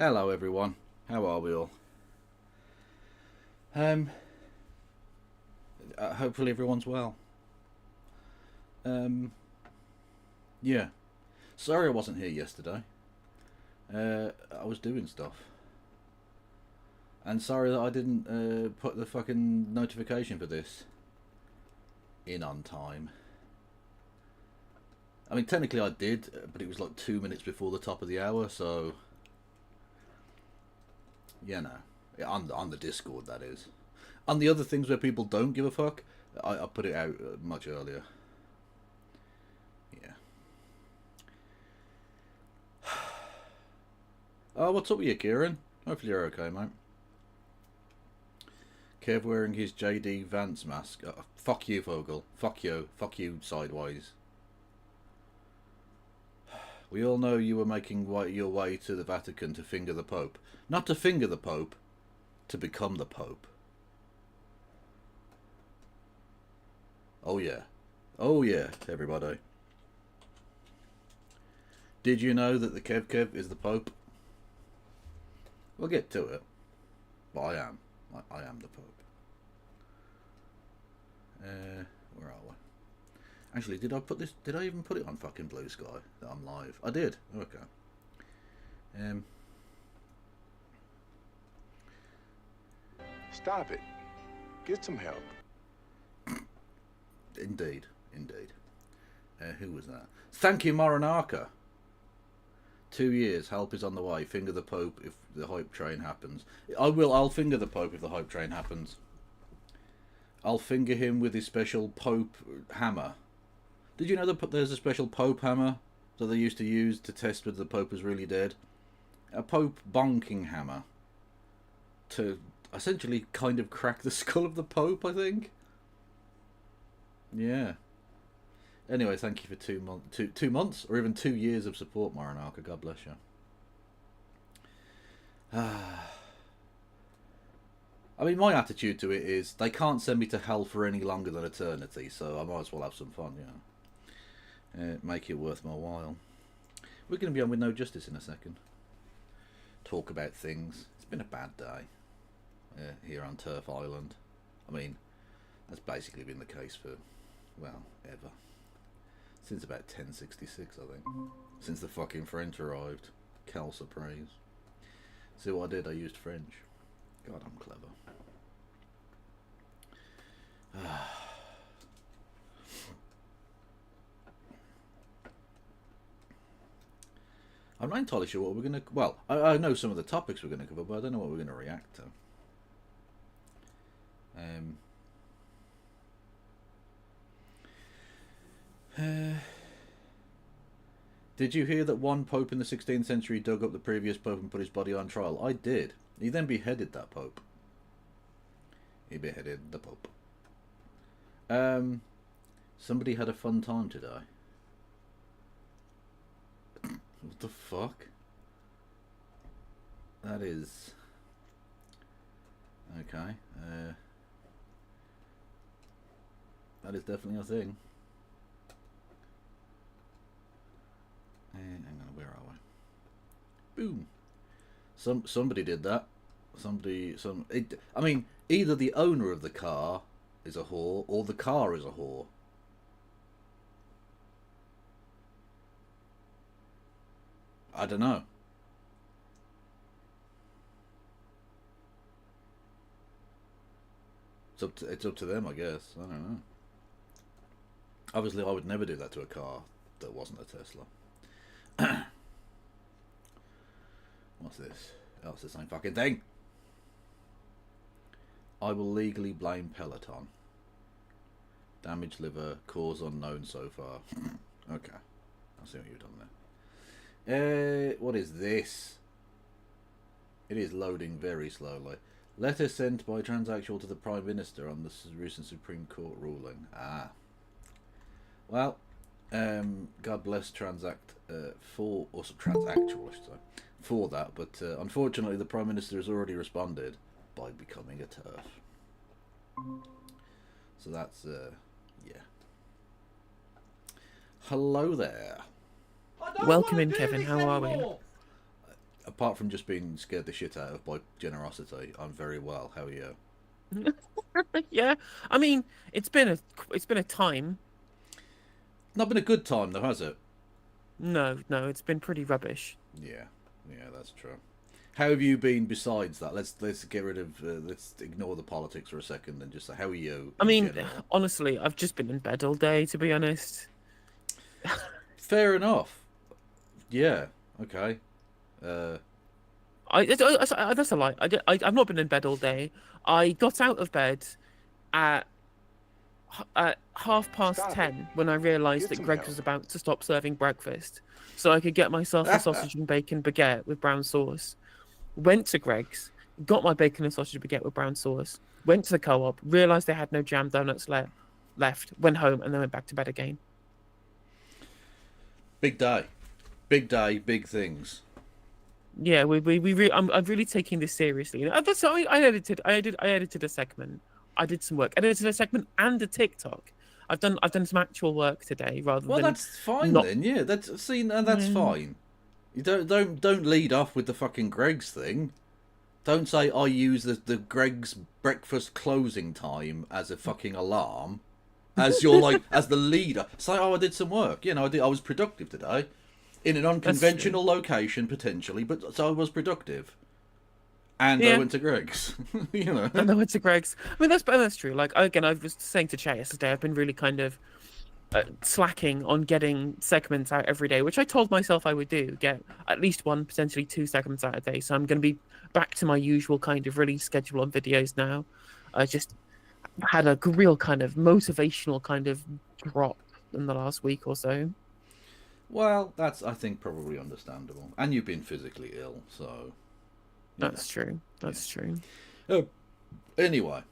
Hello everyone, how are we all? Hopefully everyone's well. Yeah. Sorry I wasn't here yesterday. I was doing stuff. And sorry that I didn't put the fucking notification for this in on time. I mean, technically I did, but it was like 2 minutes before the top of the hour, so... Yeah, no. Yeah, on the Discord, that is. On the other things where people don't give a fuck, I put it out much earlier. Yeah. Oh, what's up with you, Kieran? Hopefully you're okay, mate. Kev wearing his JD Vance mask. Oh, fuck you, Vogel. Fuck you. Fuck you, sideways. We all know you were making your way to the Vatican to finger the Pope. Not to finger the Pope, to become the Pope. Oh yeah. Oh yeah, everybody. Did you know that the Kev is the Pope? We'll get to it. But I am. I am the Pope. Where are we? Actually, did I put this? Did I even put it on fucking Blue Sky that I'm live? I did. Okay. Stop it. Get some help. Indeed. Who was that? Thank you, Morinaka. 2 years. Help is on the way. Finger the Pope if the hype train happens. I'll finger the Pope if the hype train happens. I'll finger him with his special Pope hammer. Did you know that there's a special Pope hammer that they used to use to test whether the Pope was really dead? A Pope bonking hammer. To essentially kind of crack the skull of the Pope, I think. Yeah. Anyway, thank you for 2 months, or even 2 years of support, Morinaka. God bless you. I mean, my attitude to it is they can't send me to hell for any longer than eternity, so I might as well have some fun, make it worth my while. We're going to be on with No Justice in a second. Talk about things. It's been a bad day here on Turf Island. I mean, that's basically been the case for, well, ever. Since about 1066, I think. Since the fucking French arrived. Quelle surprise. See what I did? I used French. God, I'm clever. I'm not entirely sure what we're going to... Well, I know some of the topics we're going to cover, but I don't know what we're going to react to. Did you hear that one pope in the 16th century dug up the previous pope and put his body on trial? I did. He then beheaded that pope. He beheaded the pope. Somebody had a fun time today. What the fuck? That is... Okay. That is definitely a thing. Hang on, where are we? Boom. Somebody did that. I mean, either the owner of the car is a whore, or the car is a whore. I don't know. It's up to them, I guess. I don't know. Obviously, I would never do that to a car that wasn't a Tesla. What's this? Oh, it's the same fucking thing. I will legally blame Peloton. Damaged liver, cause unknown so far. Okay. I see what you've done there. What is this? It is loading very slowly. Letter sent by transaction to the Prime Minister on the recent Supreme Court ruling. Ah. Well, God bless Transact for that, but unfortunately the Prime Minister has already responded by becoming a TERF. So that's yeah. Hello there. Welcome in, Kevin. How are we? apart from just being scared the shit out of by generosity, I'm very well. How are you? Yeah, I mean, it's been a time. Not been a good time though, has it? No, no, it's been pretty rubbish. Yeah, yeah, that's true. How have you been besides that? Let's get rid of let's ignore the politics for a second and just say how are you I in mean, general? honestly, I've just been in bed all day, to be honest. Fair enough. Yeah. Okay. Uh, That's a lie. I've not been in bed all day. I got out of bed at at Stop it. 10:30 when I realised Get that some Greg's help. was about to stop serving breakfast, so I could get myself a sausage and bacon baguette with brown sauce. Went to Greg's, got my bacon and sausage baguette with brown sauce. Went to the co-op, realised they had no jam donuts left. Went home and then went back to bed again. big day. Big day, big things. Yeah, I'm really taking this seriously. That's I edited a segment. I did some work. I edited a segment and a TikTok. I've done some actual work today rather Well, than that's fine not. then. Yeah, that's Mm. fine. You don't lead off with the fucking Greg's thing. Don't say I use the Greg's breakfast closing time as a fucking alarm, as you're like as the leader. Say, oh, I did some work. You know, I was productive today, in an That's true. unconventional location potentially, but so I was productive. And I Yeah, went to Greg's. You know. and I went to Greg's. I mean, that's true. Like again, I was saying to Che yesterday, I've been really kind of slacking on getting segments out every day, which I told myself I would do. Get at least one, potentially two segments out a day. So I'm going to be back to my usual kind of release schedule on videos now. I just had a real kind of motivational kind of drop in the last week or so. Well, that's I think probably understandable. And you've been physically ill, so yeah. That's true. That's true. Oh, anyway,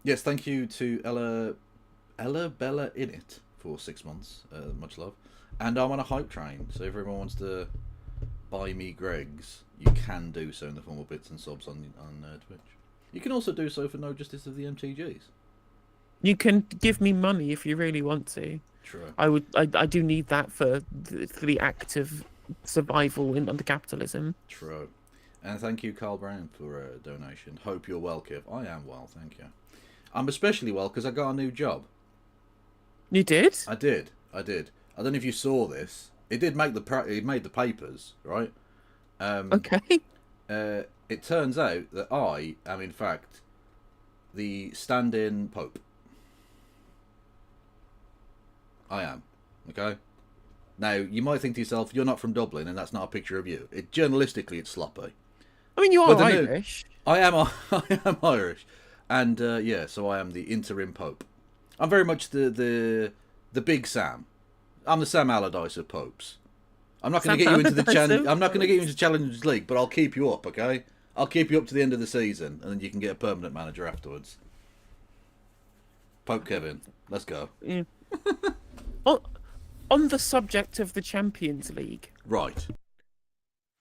yes, thank you to Ella Bella in it for 6 months. Much love. And I'm on a hype train, so if everyone wants to buy me Greg's, you can do so in the form of bits and subs on Twitch. You can also do so for No Justice of the MTGs. You can give me money if you really want to. True. I do need that for the act of survival under capitalism. True. And thank you, Carl Brown, for a donation. Hope you're well, Kev. I am well, thank you. I'm especially well because I got a new job. You did? I did. I don't know if you saw this. It did make it made the papers, right? Okay. It turns out that I am in fact the stand-in Pope. I am. Okay. Now you might think to yourself, "You're not from Dublin, and that's not a picture of you." Journalistically, it's sloppy. I mean, you are But the Irish. I am. I am Irish, and yeah, so I am the interim Pope. I'm very much the big Sam. I'm the Sam Allardyce of popes. I'm not going to Sam get you into the Allardyce of I'm not going to get you into Challengers League, but I'll keep you up. Okay, I'll keep you up to the end of the season, and then you can get a permanent manager afterwards. Pope Kevin, let's go. Yeah. on, on the subject of the Champions League, Right.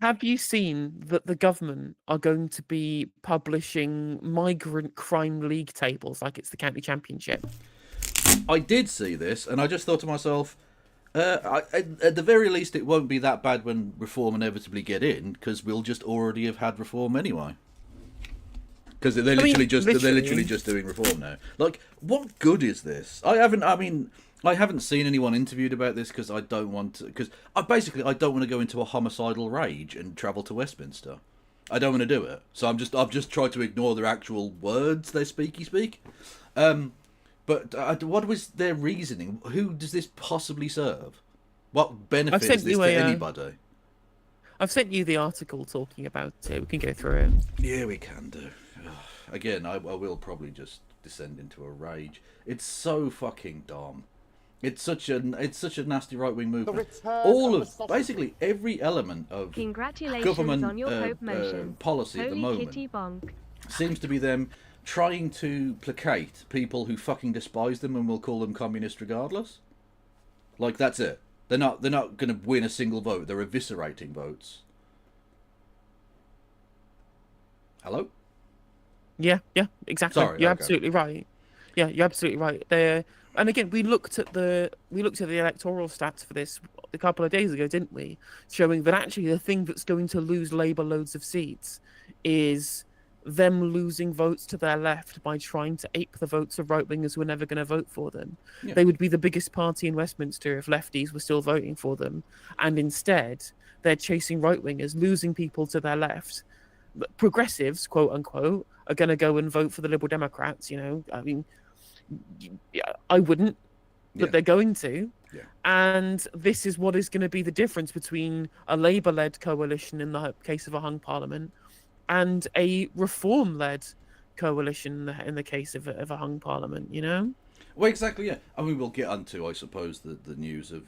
have you seen that the government are going to be publishing migrant crime league tables like it's the county championship? I did see this, and I just thought to myself, at the very least, it won't be that bad when reform inevitably get in, because we'll just already have had reform anyway. Because they're literally just doing reform now. Like, what good is this? I haven't seen anyone interviewed about this because I don't want to. Because I don't want to go into a homicidal rage and travel to Westminster. I don't want to do it. So I've just tried to ignore their actual words they speak. But what was their reasoning? Who does this possibly serve? What benefit is this to anybody? I've sent you the article talking about it. We can go through it. Yeah, we can do. Again, I will probably just descend into a rage. It's so fucking dumb. It's such a nasty right wing movement. Basically every element of government on your Pope motion. policy at the moment seems to be them trying to placate people who fucking despise them and will call them communist regardless. Like, that's it. They're not going to win a single vote. They're eviscerating votes. Hello? Yeah, exactly. Sorry, you're okay. absolutely right. Yeah, you're absolutely right. They're And again, we looked at the electoral stats for this a couple of days ago, didn't we? Showing that actually the thing that's going to lose Labour loads of seats is them losing votes to their left by trying to ape the votes of right wingers who are never going to vote for them. Yeah. They would be the biggest party in Westminster if lefties were still voting for them, and instead they're chasing right wingers, losing people to their left. Progressives, quote unquote, are going to go and vote for the Liberal Democrats. I mean, yeah, I wouldn't, but Yeah. they're going to. Yeah. And this is what is going to be the difference between a Labour-led coalition in the case of a hung parliament and a Reform-led coalition in the case of a hung parliament, Well, exactly, yeah. I mean, we'll get onto, I suppose, the news of...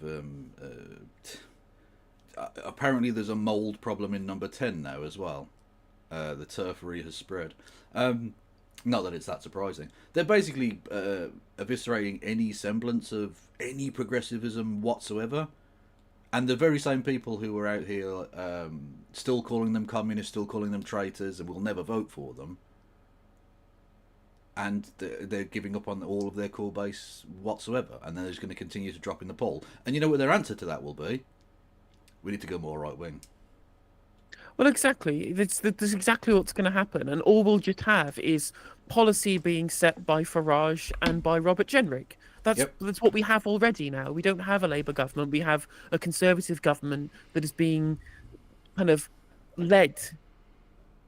apparently there's a mould problem in number 10 now as well. The turfery has spread. Not that it's that surprising. They're basically eviscerating any semblance of any progressivism whatsoever. And the very same people who are out here still calling them communists, still calling them traitors, and will never vote for them. And they're giving up on all of their core base whatsoever. And they're just going to continue to drop in the poll. And you know what their answer to that will be? We need to go more right-wing. Well, exactly. That's exactly what's going to happen. And all we'll just have is policy being set by Farage and by Robert Jenrick. That's what we have already now. We don't have a Labour government. We have a Conservative government that is being kind of led,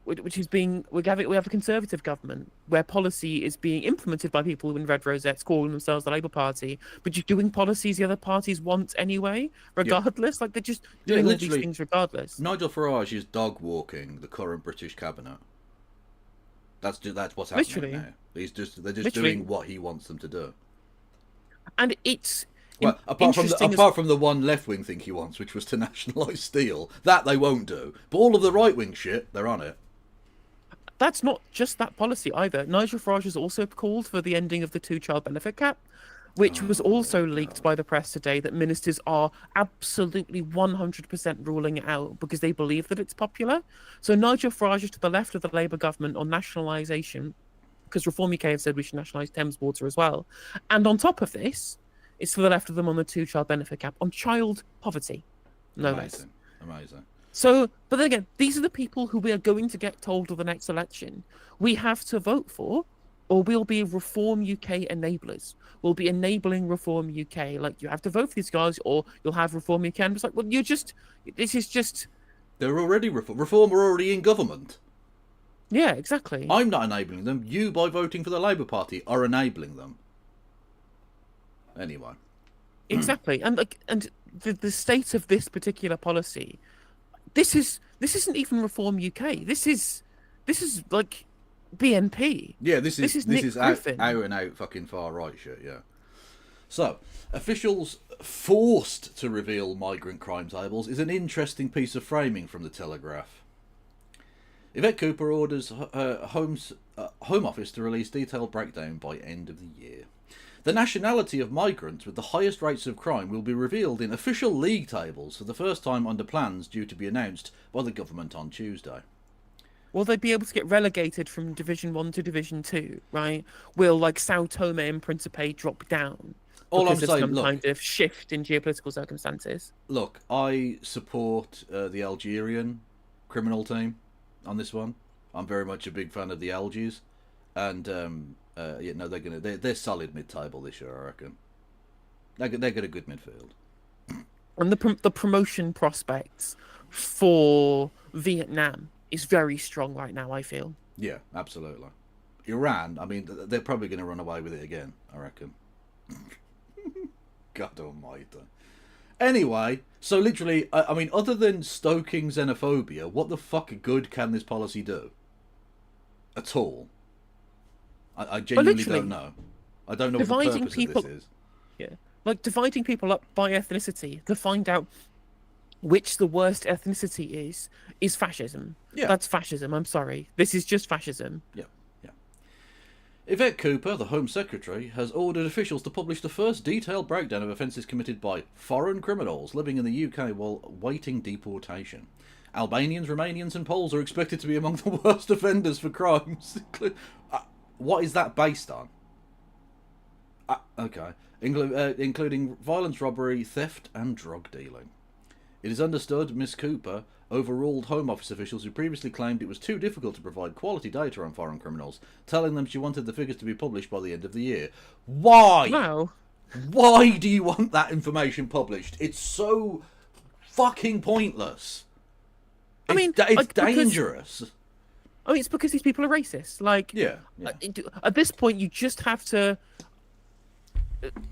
which is being... We have a Conservative government where policy is being implemented by people in red rosettes calling themselves the Labour Party, but just doing policies the other parties want anyway, regardless. Like, they're just doing all these things regardless. Nigel Farage is dog walking the current British cabinet. That's what's happening now. They're just doing what he wants them to do. And it's apart from the one left wing thing he wants, which was to nationalise steel, that they won't do. But all of the right wing shit, they're on it. That's not just that policy either. Nigel Farage has also called for the ending of the two-child benefit cap, which was also leaked by the press today, that ministers are absolutely 100% ruling it out because they believe that it's popular. So Nigel Farage is to the left of the Labour government on nationalisation, because Reform UK have said we should nationalise Thames Water as well. And on top of this, it's to the left of them on the two-child benefit cap, on child poverty. No less. Amazing. So, but then again, these are the people who we are going to get told of the next election we have to vote for, or we'll be Reform UK enablers. We'll be enabling Reform UK. Like, you have to vote for these guys, or you'll have Reform UK. And it's like, well, this is just... They're already Reform are already in government. Yeah, exactly. I'm not enabling them. You, by voting for the Labour Party, are enabling them. Anyway. Exactly. And the state of this particular policy, this isn't even Reform UK. This is like BNP. Yeah, this is out and out fucking far right shit, yeah. So, officials forced to reveal migrant crime tables is an interesting piece of framing from the Telegraph. Yvette Cooper orders Home Office to release detailed breakdown by end of the year. The nationality of migrants with the highest rates of crime will be revealed in official league tables for the first time under plans due to be announced by the government on Tuesday. Will they be able to get relegated from Division 1 to Division 2, right? Will, like, Sao Tome and Principe drop down? All I'm because of saying, some look, kind of shift in geopolitical circumstances. Look, I support the Algerian criminal team on this one. I'm very much a big fan of the Algies, and they're solid mid-table this year, I reckon. They get a good midfield. And the promotion prospects for Vietnam is very strong right now, I feel. Yeah, absolutely. Iran, I mean, they're probably going to run away with it again, I reckon. God almighty. Anyway, so literally, I mean, other than stoking xenophobia, what the fuck good can this policy do? At all. I genuinely don't know. I don't know what the purpose of this is. Yeah, like dividing people up by ethnicity to find out which the worst ethnicity is fascism. Yeah. That's fascism, I'm sorry. This is just fascism. Yeah. Yvette Cooper, the Home Secretary, has ordered officials to publish the first detailed breakdown of offences committed by foreign criminals living in the UK while waiting deportation. Albanians, Romanians and Poles are expected to be among the worst offenders for crimes. What is that based on? Okay. Including violence, robbery, theft, and drug dealing. It is understood Miss Cooper overruled Home Office officials who previously claimed it was too difficult to provide quality data on foreign criminals, telling them she wanted the figures to be published by the end of the year. Why? Wow. Why do you want that information published? It's so fucking pointless. I mean, it's like, dangerous. I mean, it's because these people are racist. Like, Yeah. at this point, you just have to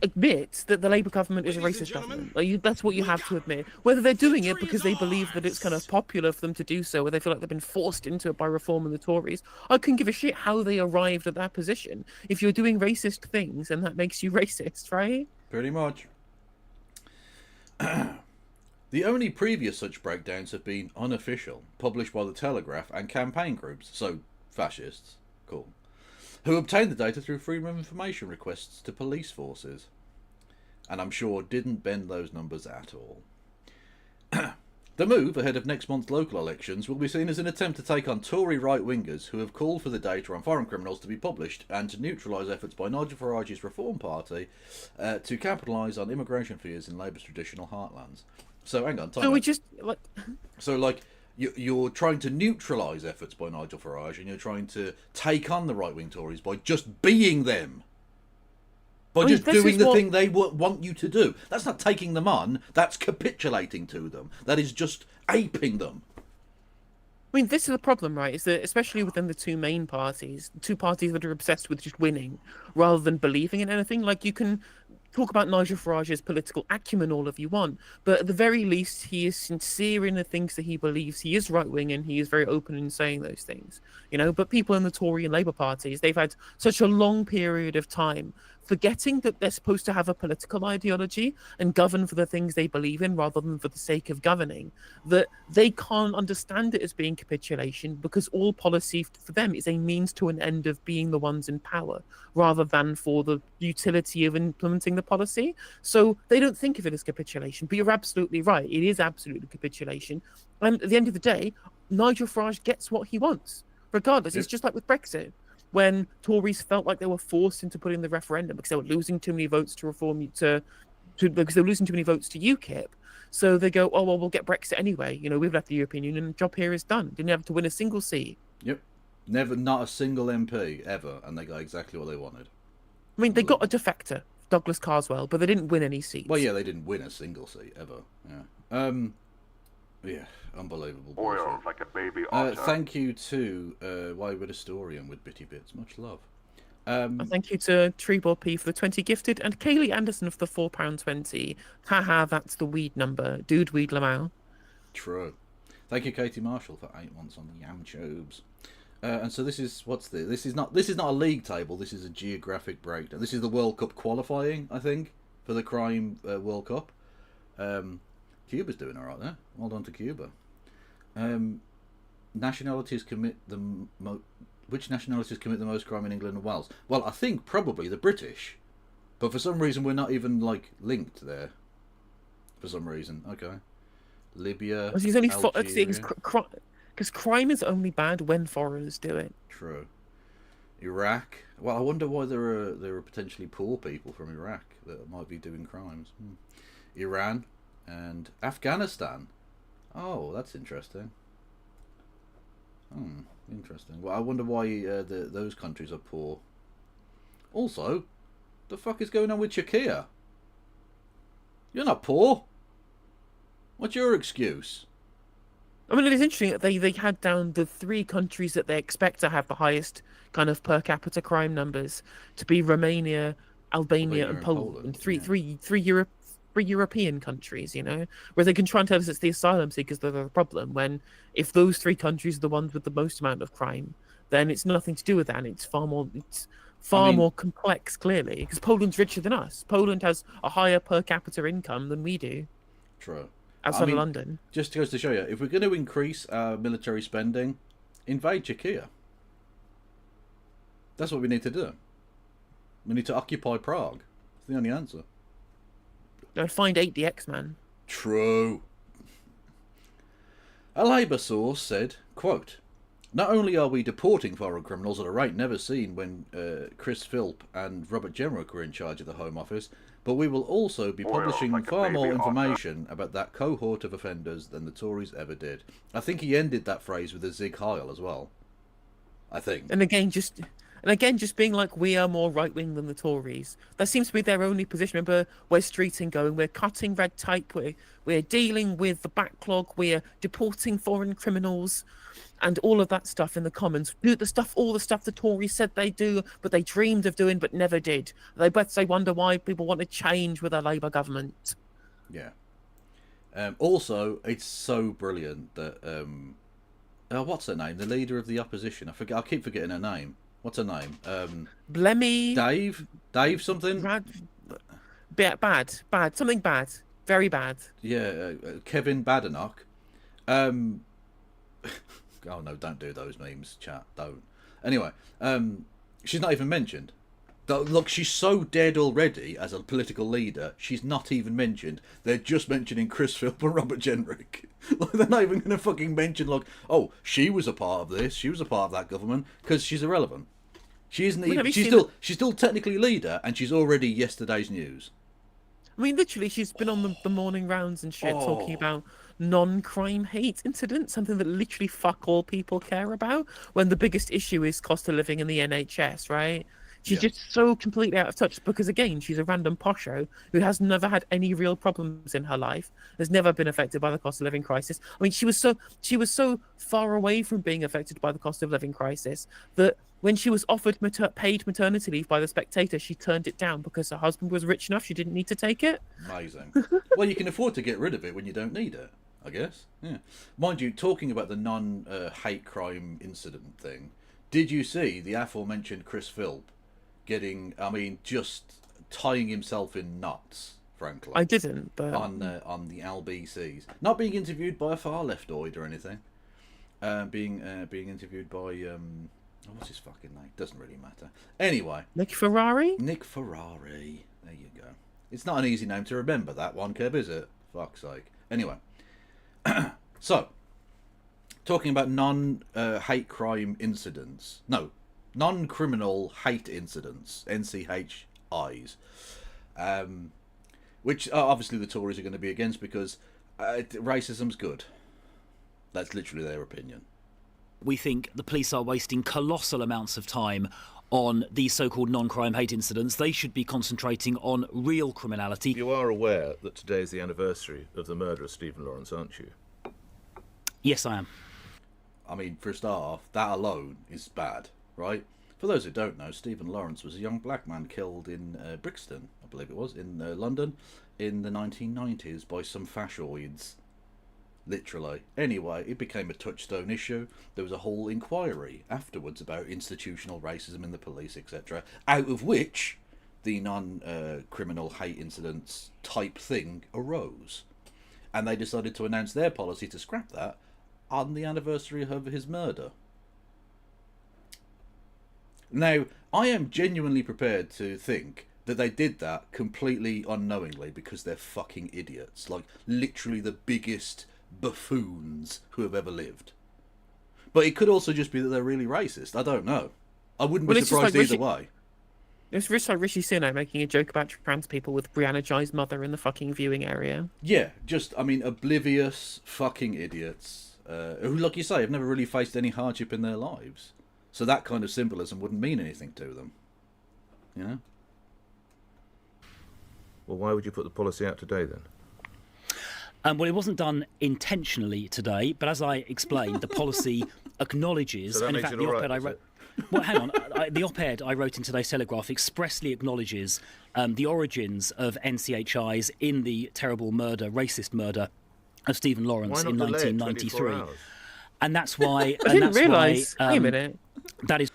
admit that the Labour government is a racist government. Like, that's what you have to admit. Whether they're doing it because they believe that it's kind of popular for them to do so, or they feel like they've been forced into it by Reform and the Tories, I couldn't give a shit how they arrived at that position. If you're doing racist things, then that makes you racist, right? Pretty much. The only previous such breakdowns have been unofficial, published by the Telegraph and campaign groups, so fascists, cool, who obtained the data through freedom of information requests to police forces. And I'm sure didn't bend those numbers at all. The move ahead of next month's local elections will be seen as an attempt to take on Tory right-wingers who have called for the data on foreign criminals to be published and to neutralise efforts by Nigel Farage's Reform Party to capitalise on immigration fears in Labour's traditional heartlands. So hang on, So we just like. So like you're trying to neutralise efforts by Nigel Farage, and you're trying to take on the right-wing Tories by just being them. By just doing the thing they want you to do. That's not taking them on, that's capitulating to them. That is just aping them. I mean, this is the problem, right? Is that especially within the two main parties, two parties that are obsessed with just winning rather than believing in anything. Like, you can talk about Nigel Farage's political acumen all if you want, but at the very least, he is sincere in the things that he believes. He is right-wing, and he is very open in saying those things, you know. But people in the Tory and Labour parties, they've had such a long period of time forgetting that they're supposed to have a political ideology and govern for the things they believe in rather than for the sake of governing, that they can't understand it as being capitulation, because all policy for them is a means to an end of being the ones in power rather than for the utility of implementing the policy. So they don't think of it as capitulation. But you're absolutely right, it is absolutely capitulation. And at the end of the day, Nigel Farage gets what he wants regardless. It's just like with Brexit, when Tories felt like they were forced into putting the referendum because they were losing too many votes to because they were losing too many votes to UKIP. So they go, oh well, we'll get Brexit anyway. You know, we've left the European Union, and the job here is done. Didn't have to win a single seat. Yep, never, not a single MP ever, and they got exactly what they wanted. I mean, they got a defector, Douglas Carswell, but they didn't win any seats. Well, yeah, they didn't win a single seat ever. Yeah. Yeah, unbelievable. Oil like a baby otter. Thank you to Wayward Historian with Bitty Bits. Much love. Thank you to Treebor P for the 20 gifted, and Kaylee Anderson for the £4.20. Haha, that's the weed number. Dude, weed Lamau. True. Thank you, Katie Marshall, for 8 months on the Yam Chobes. And so this is this is not a league table. This is a geographic breakdown. This is the World Cup qualifying, I think, for the Crime World Cup. Cuba's doing all right there. Well done to Cuba. Nationalities commit which nationalities commit the most crime in England and Wales? Well, I think probably the British, but for some reason we're not even like linked there. For some reason, okay. Libya. Because crime is only bad when foreigners do it. True. Iraq. Well, I wonder why there are potentially poor people from Iraq that might be doing crimes. Iran and Afghanistan. Oh, that's interesting. Interesting. Well, I wonder why those countries are poor. Also, the fuck is going on with Czechia? You're not poor. What's your excuse? I mean, it is interesting that they had down the 3 countries that they expect to have the highest kind of per capita crime numbers to be Romania, Albania, and Poland. Three European countries, you know, where they can try and tell us it's the asylum seekers that are the problem, when if those 3 countries are the ones with the most amount of crime, then it's nothing to do with that. And it's far more complex, clearly, because Poland's richer than us. Poland has a higher per capita income than we do. True. Outside of London. Just goes to show you, if we're going to increase our military spending, invade Czechia. That's what we need to do. We need to occupy Prague. It's the only answer. No, find 8DX, man. True. A Labour source said, quote, Not only are we deporting foreign criminals at a rate never seen when Chris Philp and Robert Jenrick were in charge of the Home Office, but we will also be publishing like a far baby more on information about that cohort of offenders than the Tories ever did. I think he ended that phrase with a Zig Heil as well. I think. And again, just being like, we are more right wing than the Tories. That seems to be their only position. Remember, we're streeting going, we're cutting red tape, we're dealing with the backlog, we're deporting foreign criminals, and all of that stuff in the Commons. Do all the stuff the Tories said they do, but they dreamed of doing, but never did. They wonder why people want to change with a Labour government. Yeah. Also, it's so brilliant that what's her name? The leader of the opposition. I keep forgetting her name. What's her name? Blemmy. Dave something. Bad. Something bad. Very bad. Yeah, Kevin Badenoch. Oh no, don't do those memes, chat. Don't. Anyway, she's not even mentioned. Look, she's so dead already as a political leader. She's not even mentioned. They're just mentioning Chris Philp and Robert Jenrick. Like, they're not even going to fucking mention, like, oh, she was a part of this. She was a part of that government, because she's irrelevant. She isn't even. She's still technically leader, and she's already yesterday's news. I mean, literally, she's been on the morning rounds and shit, talking about non-crime hate incidents, something that literally fuck all people care about, when the biggest issue is cost of living in the NHS, right? She's just so completely out of touch because, again, she's a random posho who has never had any real problems in her life, has never been affected by the cost of living crisis. I mean, she was so far away from being affected by the cost of living crisis that when she was offered paid maternity leave by The Spectator, she turned it down because her husband was rich enough she didn't need to take it. Amazing. Well, you can afford to get rid of it when you don't need it, I guess. Yeah. Mind you, talking about the non-hate crime incident thing, did you see the aforementioned Chris Philp just tying himself in knots, frankly? I didn't, but on the LBCs, not being interviewed by a far leftoid or anything, being interviewed by what's his fucking name? Doesn't really matter. Anyway, Nick Ferrari. There you go. It's not an easy name to remember, that one, Kev, is it? Fuck's sake. Anyway, so talking about non-hate crime incidents. No. Non-criminal hate incidents, NCHIs, which obviously the Tories are going to be against because racism's good. That's literally their opinion. We think the police are wasting colossal amounts of time on these so-called non-crime hate incidents. They should be concentrating on real criminality. You are aware that today is the anniversary of the murder of Stephen Lawrence, aren't you? Yes, I am. I mean, for a start off, that alone is bad. Right? For those who don't know, Stephen Lawrence was a young black man killed in Brixton, I believe it was, in London, in the 1990s by some fashoids. Literally. Anyway, it became a touchstone issue. There was a whole inquiry afterwards about institutional racism in the police, etc., out of which the non-criminal hate incidents type thing arose. And they decided to announce their policy to scrap that on the anniversary of his murder. Now, I am genuinely prepared to think that they did that completely unknowingly because they're fucking idiots. Like, literally the biggest buffoons who have ever lived. But it could also just be that they're really racist. I don't know. I wouldn't be surprised either way. It's just like Rishi Sunak making a joke about trans people with Brianna Jai's mother in the fucking viewing area. Yeah, just, I mean, oblivious fucking idiots who, like you say, have never really faced any hardship in their lives. So that kind of symbolism wouldn't mean anything to them. You know? Well, why would you put the policy out today then? Well, it wasn't done intentionally today, but as I explained, the policy acknowledges, So that and in makes fact, it the all op-ed right, I wrote. Well, hang on. The op-ed I wrote in today's Telegraph expressly acknowledges the origins of NCHIs in the terrible racist murder of Stephen Lawrence in 1993. And that's why. I didn't realise. Wait a minute. That is.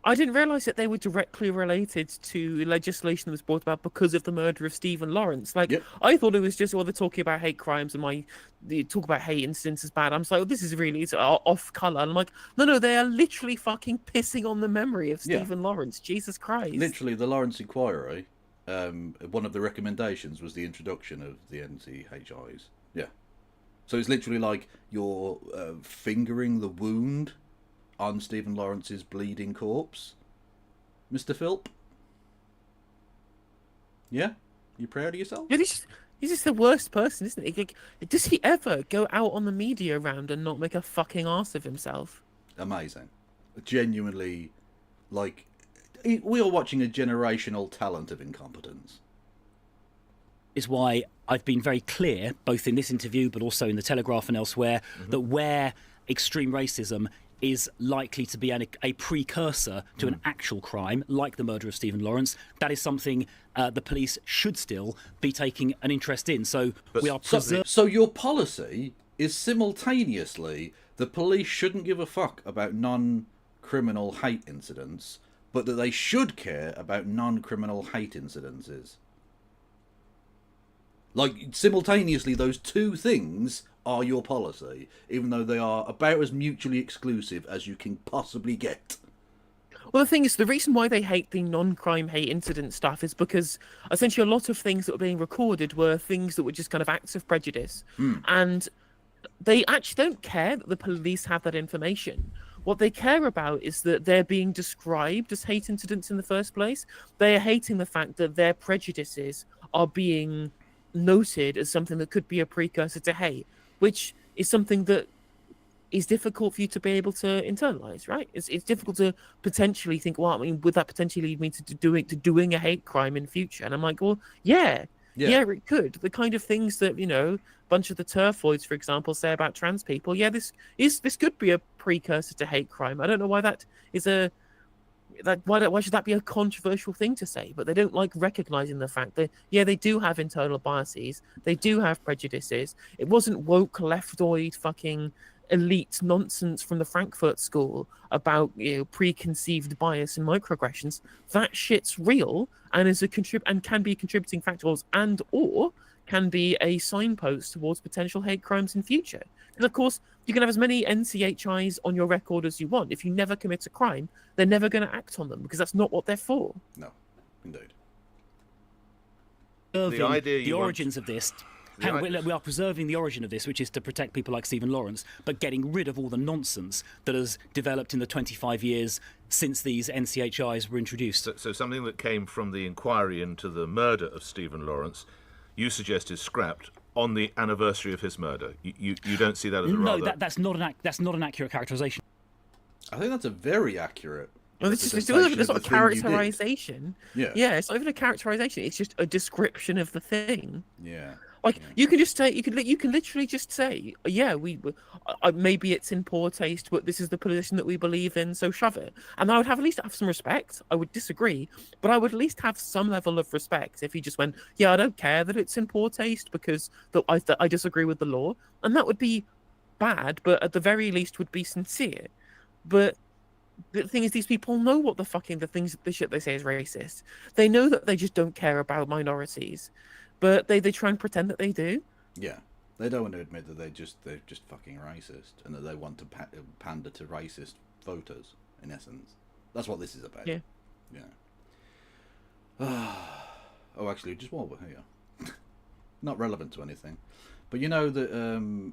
I didn't realise that they were directly related to legislation that was brought about because of the murder of Stephen Lawrence. Like, yep. I thought it was just, they're talking about hate crimes and they talk about hate incidents is bad. I'm just like, this is really off colour. And I'm like, no, they are literally fucking pissing on the memory of Stephen Lawrence. Jesus Christ. Literally, the Lawrence Inquiry, one of the recommendations was the introduction of the NCHIs. Yeah. So it's literally like you're fingering the wound on Stephen Lawrence's bleeding corpse, Mr. Philp? Yeah? You proud of yourself? Yeah, he's just the worst person, isn't he? Like, does he ever go out on the media round and not make a fucking ass of himself? Amazing. Genuinely, like, we are watching a generational talent of incompetence. Is why I've been very clear, both in this interview but also in the Telegraph and elsewhere, that where extreme racism is likely to be a precursor to an actual crime, like the murder of Stephen Lawrence, that is something the police should still be taking an interest in. So we are preserving. So your policy is simultaneously the police shouldn't give a fuck about non-criminal hate incidents, but that they should care about non-criminal hate incidences. Like, simultaneously, those two things are your policy, even though they are about as mutually exclusive as you can possibly get. Well, the thing is, the reason why they hate the non-crime hate incident stuff is because essentially a lot of things that were being recorded were things that were just kind of acts of prejudice. And they actually don't care that the police have that information. What they care about is that they're being described as hate incidents in the first place. They are hating the fact that their prejudices are being noted as something that could be a precursor to hate, which is something that is difficult for you to be able to internalize, right? It's difficult to potentially think, well, I mean, would that potentially lead me to doing a hate crime in future? And I'm like, well, yeah, it could. The kind of things that, you know, a bunch of the turfoids, for example, say about trans people, yeah, this could be a precursor to hate crime. I don't know why that is why should that be a controversial thing to say? But they don't like recognizing the fact that, yeah, they do have internal biases, they do have prejudices. It wasn't woke leftoid fucking elite nonsense from the Frankfurt School about, you know, preconceived bias and microaggressions. That shit's real and is and can be contributing factors and or can be a signpost towards potential hate crimes in future. And of course, you can have as many NCHIs on your record as you want. If you never commit a crime, they're never going to act on them because that's not what they're for. No, indeed. The origins of this. We are preserving the origin of this, which is to protect people like Stephen Lawrence, but getting rid of all the nonsense that has developed in the 25 years since these NCHIs were introduced. So something that came from the inquiry into the murder of Stephen Lawrence, you suggest is scrapped on the anniversary of his murder. You don't see that as a rather... No, that's not an accurate characterisation. I think that's a very accurate. Well, this is not a characterization. Yeah, it's not even a characterization. It's just a description of the thing. Yeah. Like, you can just say, you can literally just say, yeah, maybe it's in poor taste, but this is the position that we believe in, so shove it. And I would at least have some respect. I would disagree, but I would at least have some level of respect if he just went, yeah, I don't care that it's in poor taste because I disagree with the law. And that would be bad, but at the very least would be sincere. But the thing is, these people know what the shit they say is racist. They know that they just don't care about minorities. But they try and pretend that they do. Yeah, they don't want to admit that they're just fucking racist and that they want to pander to racist voters. In essence, that's what this is about. Yeah. Oh, actually, just while we're here, not relevant to anything, but you know that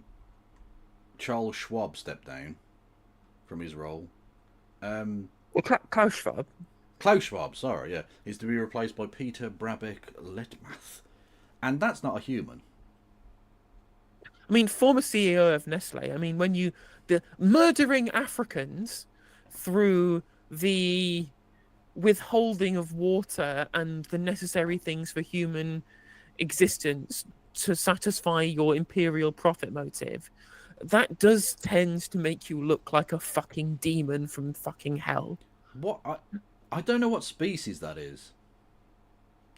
Charles Schwab stepped down from his role. Klaus Schwab. Klaus Schwab, sorry, yeah, is to be replaced by Peter Brabeck-Letmathe. And that's not a human. I mean, former CEO of Nestle. I mean, the murdering Africans through the withholding of water and the necessary things for human existence to satisfy your imperial profit motive, that does tend to make you look like a fucking demon from fucking hell. What? I don't know what species that is.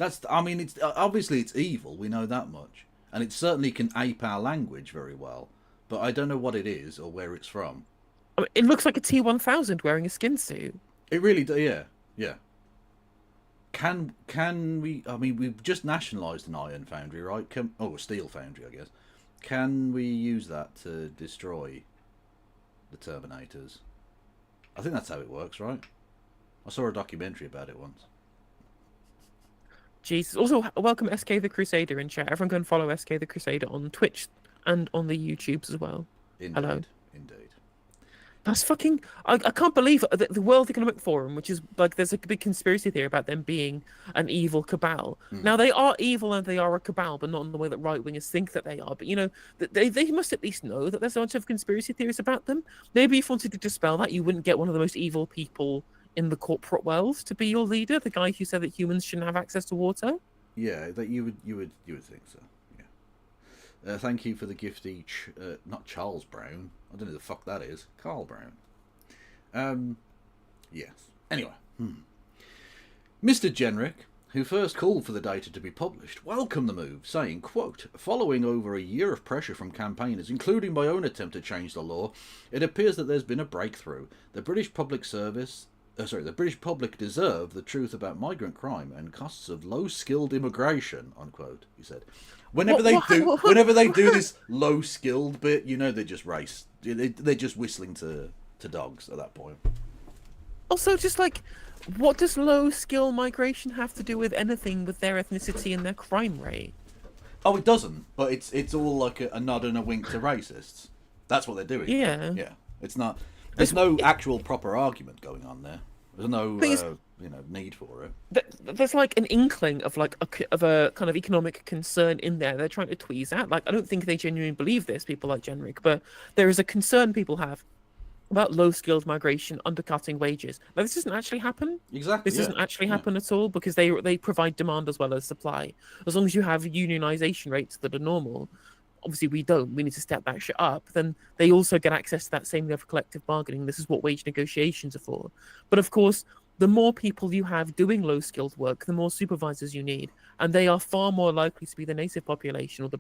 It's obviously it's evil. We know that much, and it certainly can ape our language very well. But I don't know what it is or where it's from. I mean, it looks like a T-1000 wearing a skin suit. It really does. Yeah. Can we? I mean, we've just nationalised an iron foundry, right? A steel foundry, I guess. Can we use that to destroy the Terminators? I think that's how it works, right? I saw a documentary about it once. Jesus. Also, welcome SK the Crusader in chat. Everyone go and follow SK the Crusader on Twitch and on the YouTubes as well. Indeed. Hello. Indeed. That's fucking. I can't believe it. The World Economic Forum, which is like, there's a big conspiracy theory about them being an evil cabal. Now, they are evil and they are a cabal, but not in the way that right wingers think that they are. But, you know, they must at least know that there's a bunch of conspiracy theories about them. Maybe if you wanted to dispel that, you wouldn't get one of the most evil people in the corporate world to be your leader, the guy who said that humans shouldn't have access to water. Yeah, that you would think so. Yeah. Thank you for the gift each. Not Charles Brown. I don't know who the fuck that is. Carl Brown. Yes. Anyway. Mr. Jenrick, who first called for the data to be published, welcomed the move, saying, quote, following over a year of pressure from campaigners, including my own attempt to change the law, it appears that there's been a breakthrough. The British public deserve the truth about migrant crime and costs of low-skilled immigration, unquote, he said. Whenever they do this low-skilled bit, you know they're just they're just whistling to dogs at that point. Also, just like, what does low-skill migration have to do with anything with their ethnicity and their crime rate? Oh, it doesn't, but it's all like a nod and a wink to racists. That's what they're doing. Yeah. Yeah. It's not. There's no actual proper argument going on there. There's no need for it. There's like an inkling of like a kind of economic concern in there. They're trying to tweeze at. Like, I don't think they genuinely believe this, people like Jenrick, but there is a concern people have about low-skilled migration undercutting wages. Now, this doesn't actually happen. Exactly. This doesn't actually happen at all, because they provide demand as well as supply. As long as you have unionization rates that are normal, obviously we don't. We need to step that shit up. Then they also get access to that same level of collective bargaining. This is what wage negotiations are for. But of course, the more people you have doing low-skilled work, the more supervisors you need, and they are far more likely to be the native population or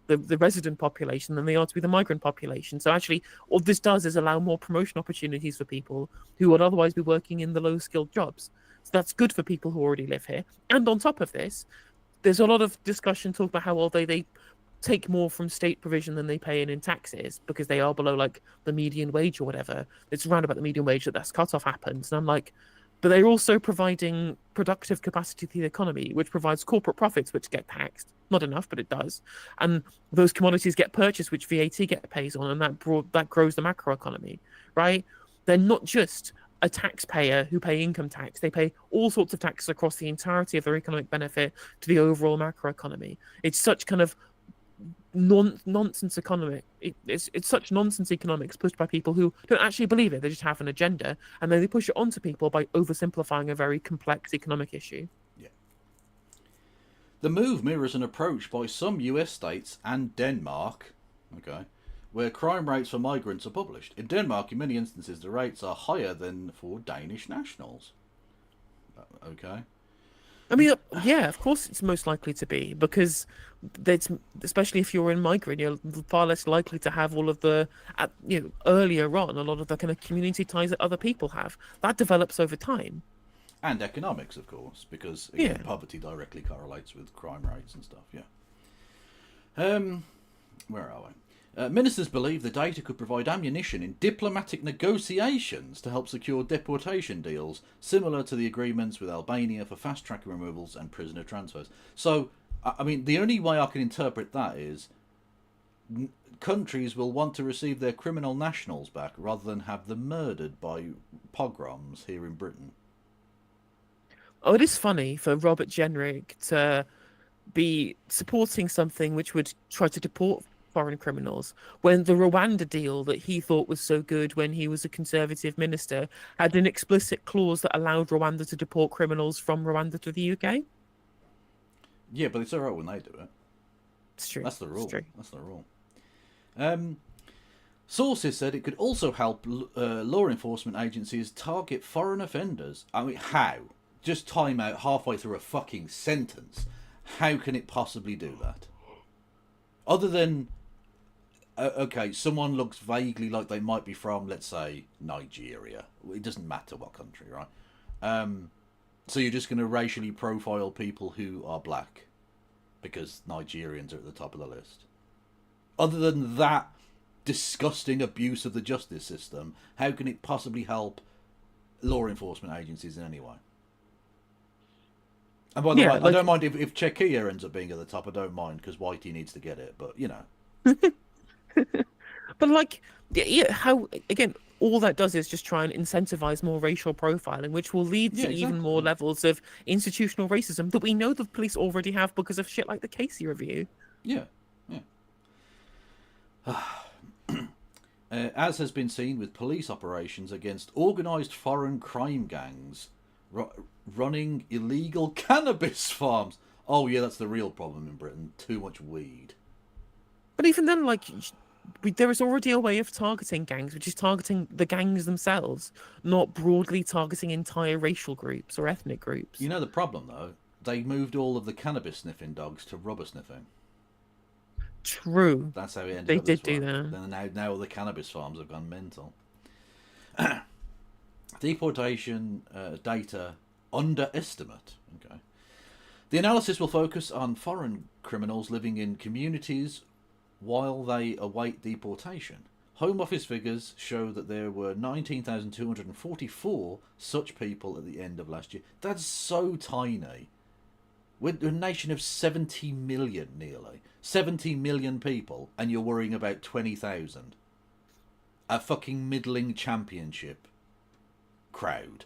the resident population than they are to be the migrant population. So actually, all this does is allow more promotion opportunities for people who would otherwise be working in the low-skilled jobs. So that's good for people who already live here. And on top of this, there's a lot of discussion talk about how well they take more from state provision than they pay in taxes because they are below like the median wage or whatever. It's around about the median wage that's cutoff happens. And I'm like, but they're also providing productive capacity to the economy, which provides corporate profits, which get taxed. Not enough, but it does. And those commodities get purchased, which VAT get pays on, and that grows the macroeconomy, right? They're not just a taxpayer who pay income tax. They pay all sorts of taxes across the entirety of their economic benefit to the overall macroeconomy. It's such kind of nonsense economic. It's such nonsense economics pushed by people who don't actually believe it. They just have an agenda, and then they push it onto people by oversimplifying a very complex economic issue. Yeah. The move mirrors an approach by some US states and Denmark, okay, where crime rates for migrants are published. In Denmark, in many instances, the rates are higher than for Danish nationals. Okay. I mean, yeah, of course it's most likely to be, because that's, especially if you're a migrant, you're far less likely to have all of the, earlier on, a lot of the kind of community ties that other people have. That develops over time. And economics, of course, because again, poverty directly correlates with crime rates and stuff, yeah. Where are we? Ministers believe the data could provide ammunition in diplomatic negotiations to help secure deportation deals, similar to the agreements with Albania for fast-track removals and prisoner transfers. So, I mean, the only way I can interpret that is countries will want to receive their criminal nationals back rather than have them murdered by pogroms here in Britain. Oh, it is funny for Robert Jenrick to be supporting something which would try to deport foreign criminals, when the Rwanda deal that he thought was so good when he was a Conservative minister had an explicit clause that allowed Rwanda to deport criminals from Rwanda to the UK. Yeah, but it's alright when they do it. It's true. That's the rule. It's true. That's the rule. Sources said it could also help law enforcement agencies target foreign offenders. I mean, how? Just time out halfway through a fucking sentence. How can it possibly do that? Other than, okay, someone looks vaguely like they might be from, let's say, Nigeria. It doesn't matter what country, right? So you're just going to racially profile people who are black because Nigerians are at the top of the list. Other than that disgusting abuse of the justice system, how can it possibly help law enforcement agencies in any way? And by the way, I don't mind if Czechia ends up being at the top. I don't mind because Whitey needs to get it, but you know. But like, yeah, how again? All that does is just try and incentivize more racial profiling, which will lead to Yeah, even exactly. more levels of institutional racism that we know the police already have because of shit like the Casey review. Yeah, yeah. As has been seen with police operations against organised foreign crime gangs running illegal cannabis farms. Oh, yeah, that's the real problem in Britain. Too much weed. But even then, like, there is already a way of targeting gangs, which is targeting the gangs themselves, not broadly targeting entire racial groups or ethnic You groups. know the problem, though? They moved all of the cannabis sniffing dogs to rubber sniffing. True, That's how it ended they up this did do way. that. Then now all the cannabis farms have gone mental. Deportation data underestimate. Okay. The analysis will focus on foreign criminals living in communities while they await deportation. Home Office figures show that there were 19,244 such people at the end of last year. That's so tiny. We're a nation of 70 million, nearly. 70 million people, and you're worrying about 20,000. A fucking middling championship crowd.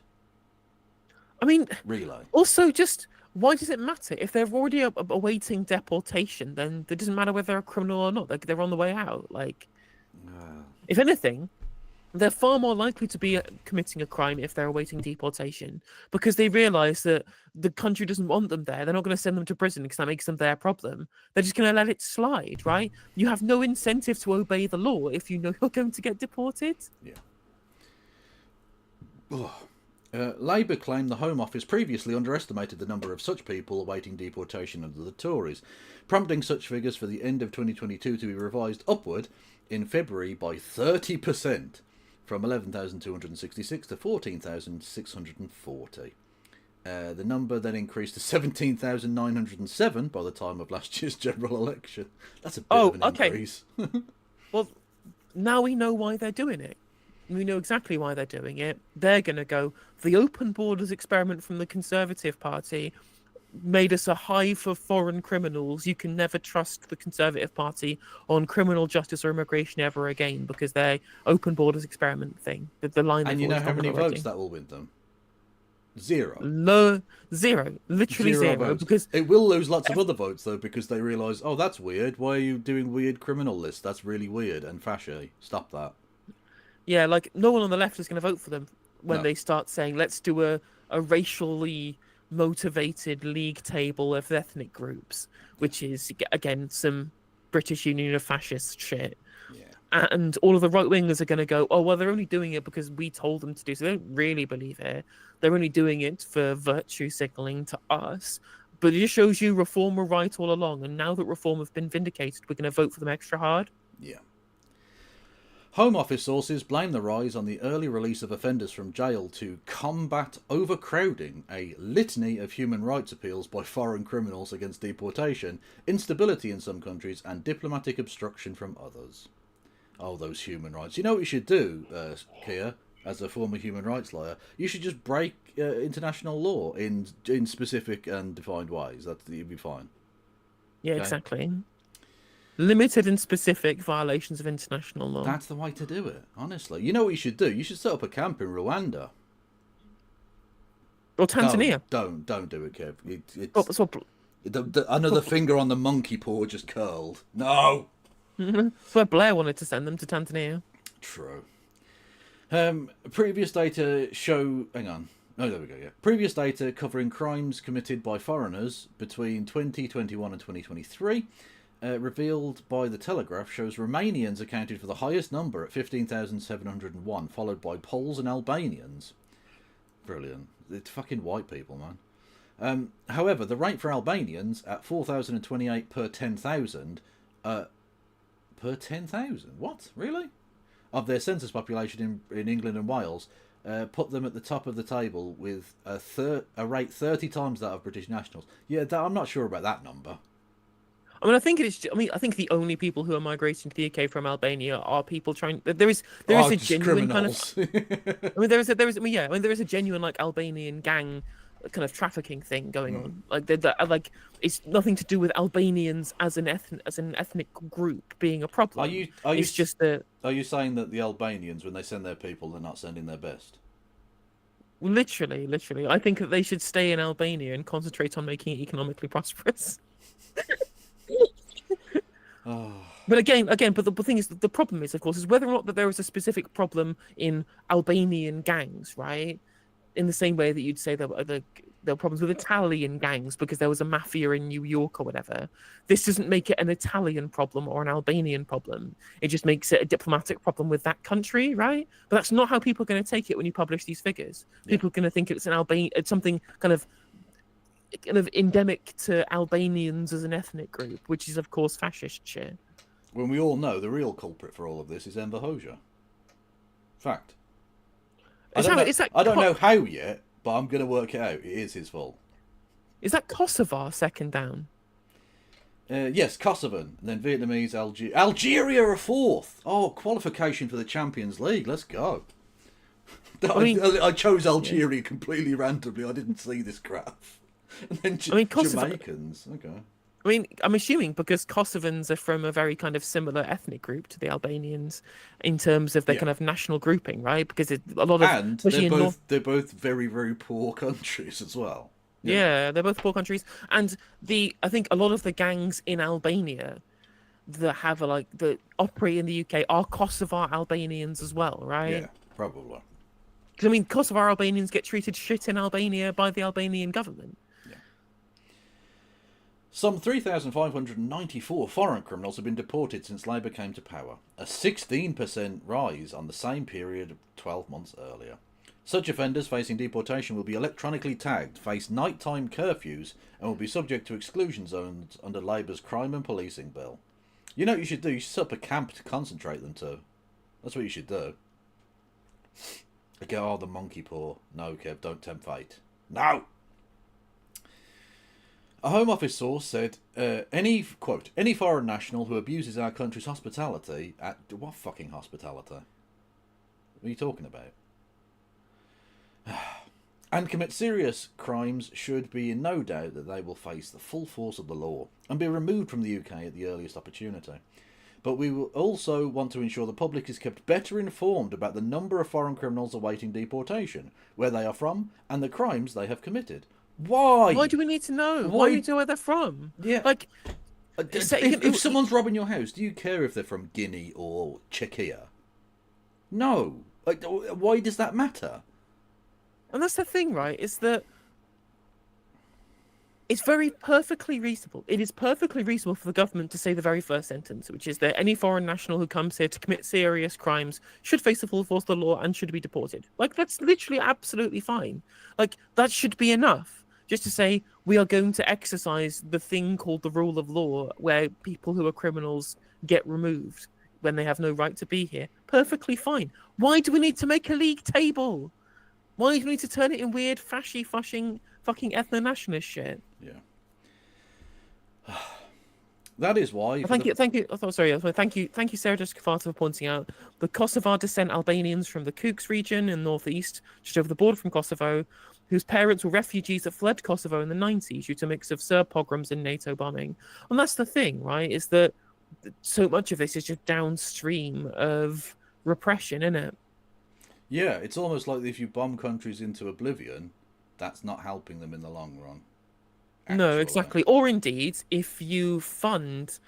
I mean, Really. also, just why does it matter if they're already awaiting deportation? Then it doesn't matter whether they're a criminal or not. Like they're on the way out. Like, if anything, they're far more likely to be committing a crime if they're awaiting deportation because they realize that the country doesn't want them there. They're not going to send them to prison because that makes them their problem. They're just going to let it slide, right? You have no incentive to obey the law if you know you're going to get deported. Yeah. Labour claimed the Home Office previously underestimated the number of such people awaiting deportation under the Tories, prompting such figures for the end of 2022 to be revised upward in February by 30%, from 11,266 to 14,640. The number then increased to 17,907 by the time of last year's general election. That's a bit of an increase. Well, now we know why they're doing it. We know exactly why they're doing it. They're going to go, the open borders experiment from the Conservative Party made us a hive of foreign criminals. You can never trust the Conservative Party on criminal justice or immigration ever again because their open borders experiment thing. The line. And you know how many votes that will win them? Zero. Zero. Literally zero. Votes. Because it will lose lots of other votes, though, because they realise, oh, that's weird. Why are you doing weird criminal lists? That's really weird and fashy. Stop that. Yeah, like, no one on the left is going to vote for them when they start saying, let's do a racially motivated league table of ethnic groups, which is, again, some British Union of Fascist shit. Yeah. And all of the right-wingers are going to go, oh, well, they're only doing it because we told them to do so. They don't really believe it. They're only doing it for virtue signalling to us. But it just shows you reform were right all along. And now that reform have been vindicated, we're going to vote for them extra hard. Yeah. Home Office sources blame the rise on the early release of offenders from jail to combat overcrowding, a litany of human rights appeals by foreign criminals against deportation, instability in some countries, and diplomatic obstruction from others. Oh, those human rights. You know what you should do, Kia, as a former human rights lawyer? You should just break international law in specific and defined ways. You'd be fine. Yeah, okay. Exactly. Limited and specific violations of international law. That's the way to do it, honestly. You know what you should do? You should set up a camp in Rwanda. Or Tanzania. Don't do it, Kev. Another finger on the monkey paw just curled. No! That's where Blair wanted to send them, to Tanzania. True. Previous data show... Hang on. Oh, there we go, yeah. Previous data covering crimes committed by foreigners between 2021 and 2023... revealed by The Telegraph shows Romanians accounted for the highest number at 15,701, followed by Poles and Albanians. Brilliant. It's fucking white people, man. However, the rate for Albanians at 4,028 per 10,000... per 10,000? What? Really? Of their census population in England and Wales, put them at the top of the table with a rate 30 times that of British nationals. Yeah, I'm not sure about that number. I mean, I think the only people who are migrating to the UK from Albania are people trying. There is a genuine criminals. kind of. I mean, there is a genuine like Albanian gang kind of trafficking thing going on. Like like it's nothing to do with Albanians as an ethnic group being a problem. It's just that Are you saying that the Albanians, when they send their people, they're not sending their best? literally, I think that they should stay in Albania and concentrate on making it economically prosperous. Oh. But again, but the thing is, the problem is, of course, is whether or not that there is a specific problem in Albanian gangs, right? In the same way that you'd say there were problems with Italian gangs because there was a mafia in New York or whatever. This doesn't make it an Italian problem or an Albanian problem. It just makes it a diplomatic problem with that country, right? But that's not how people are going to take it when you publish these figures. Yeah. People are going to think it's it's something kind of endemic to Albanians as an ethnic group, which is of course fascist shit. When we all know the real culprit for all of this is Enver Hoxha. Fact. I don't know how yet, but I'm going to work it out. It is his fault. Is that Kosovo second down? Yes, Kosovan, and then Vietnamese, Algeria are fourth. Oh, qualification for the Champions League. Let's go. I chose Algeria completely randomly. I didn't see this graph. And then Kosovo, Jamaicans. Okay. I mean, I'm assuming because Kosovans are from a very kind of similar ethnic group to the Albanians in terms of their kind of national grouping, right? Because a lot of and they're both very, very poor countries as well. Yeah, they're both poor countries, and I think a lot of the gangs in Albania that that operate in the UK are Kosovar Albanians as well, right? Yeah, probably. Because I mean, Kosovar Albanians get treated shit in Albania by the Albanian government. Some 3,594 foreign criminals have been deported since Labour came to power, a 16% rise on the same period 12 months earlier. Such offenders facing deportation will be electronically tagged, face nighttime curfews, and will be subject to exclusion zones under Labour's Crime and Policing Bill. You know what you should do? You should set up a camp to concentrate them to. That's what you should do. Again, the monkey paw. No, Kev, don't tempt fate. No! A Home Office source said, any foreign national who abuses our country's hospitality what fucking hospitality? What are you talking about? And commit serious crimes should be in no doubt that they will face the full force of the law and be removed from the UK at the earliest opportunity. But we will also want to ensure the public is kept better informed about the number of foreign criminals awaiting deportation, where they are from, and the crimes they have committed. Why? Why do we need to know? Why do we know where they're from? Yeah. Like, if someone's robbing your house, do you care if they're from Guinea or Czechia? No. Like, why does that matter? And that's the thing, right? Is that it's perfectly reasonable. It is perfectly reasonable for the government to say the very first sentence, which is that any foreign national who comes here to commit serious crimes should face the full force of the law and should be deported. Like, that's literally absolutely fine. Like, that should be enough. Just to say, we are going to exercise the thing called the rule of law, where people who are criminals get removed when they have no right to be here. Perfectly fine. Why do we need to make a league table? Why do we need to turn it in weird, fucking ethno-nationalist shit? Yeah. That is why. Thank you. Thank you, Sarah Jessica Carter, for pointing out the Kosovar descent Albanians from the Kukës region in northeast, just over the border from Kosovo, whose parents were refugees that fled Kosovo in the 90s due to a mix of Serb pogroms and NATO bombing. And that's the thing, right? Is that so much of this is just downstream of repression, isn't it? Yeah, it's almost like if you bomb countries into oblivion, that's not helping them in the long run. No, exactly. Or indeed, if you fund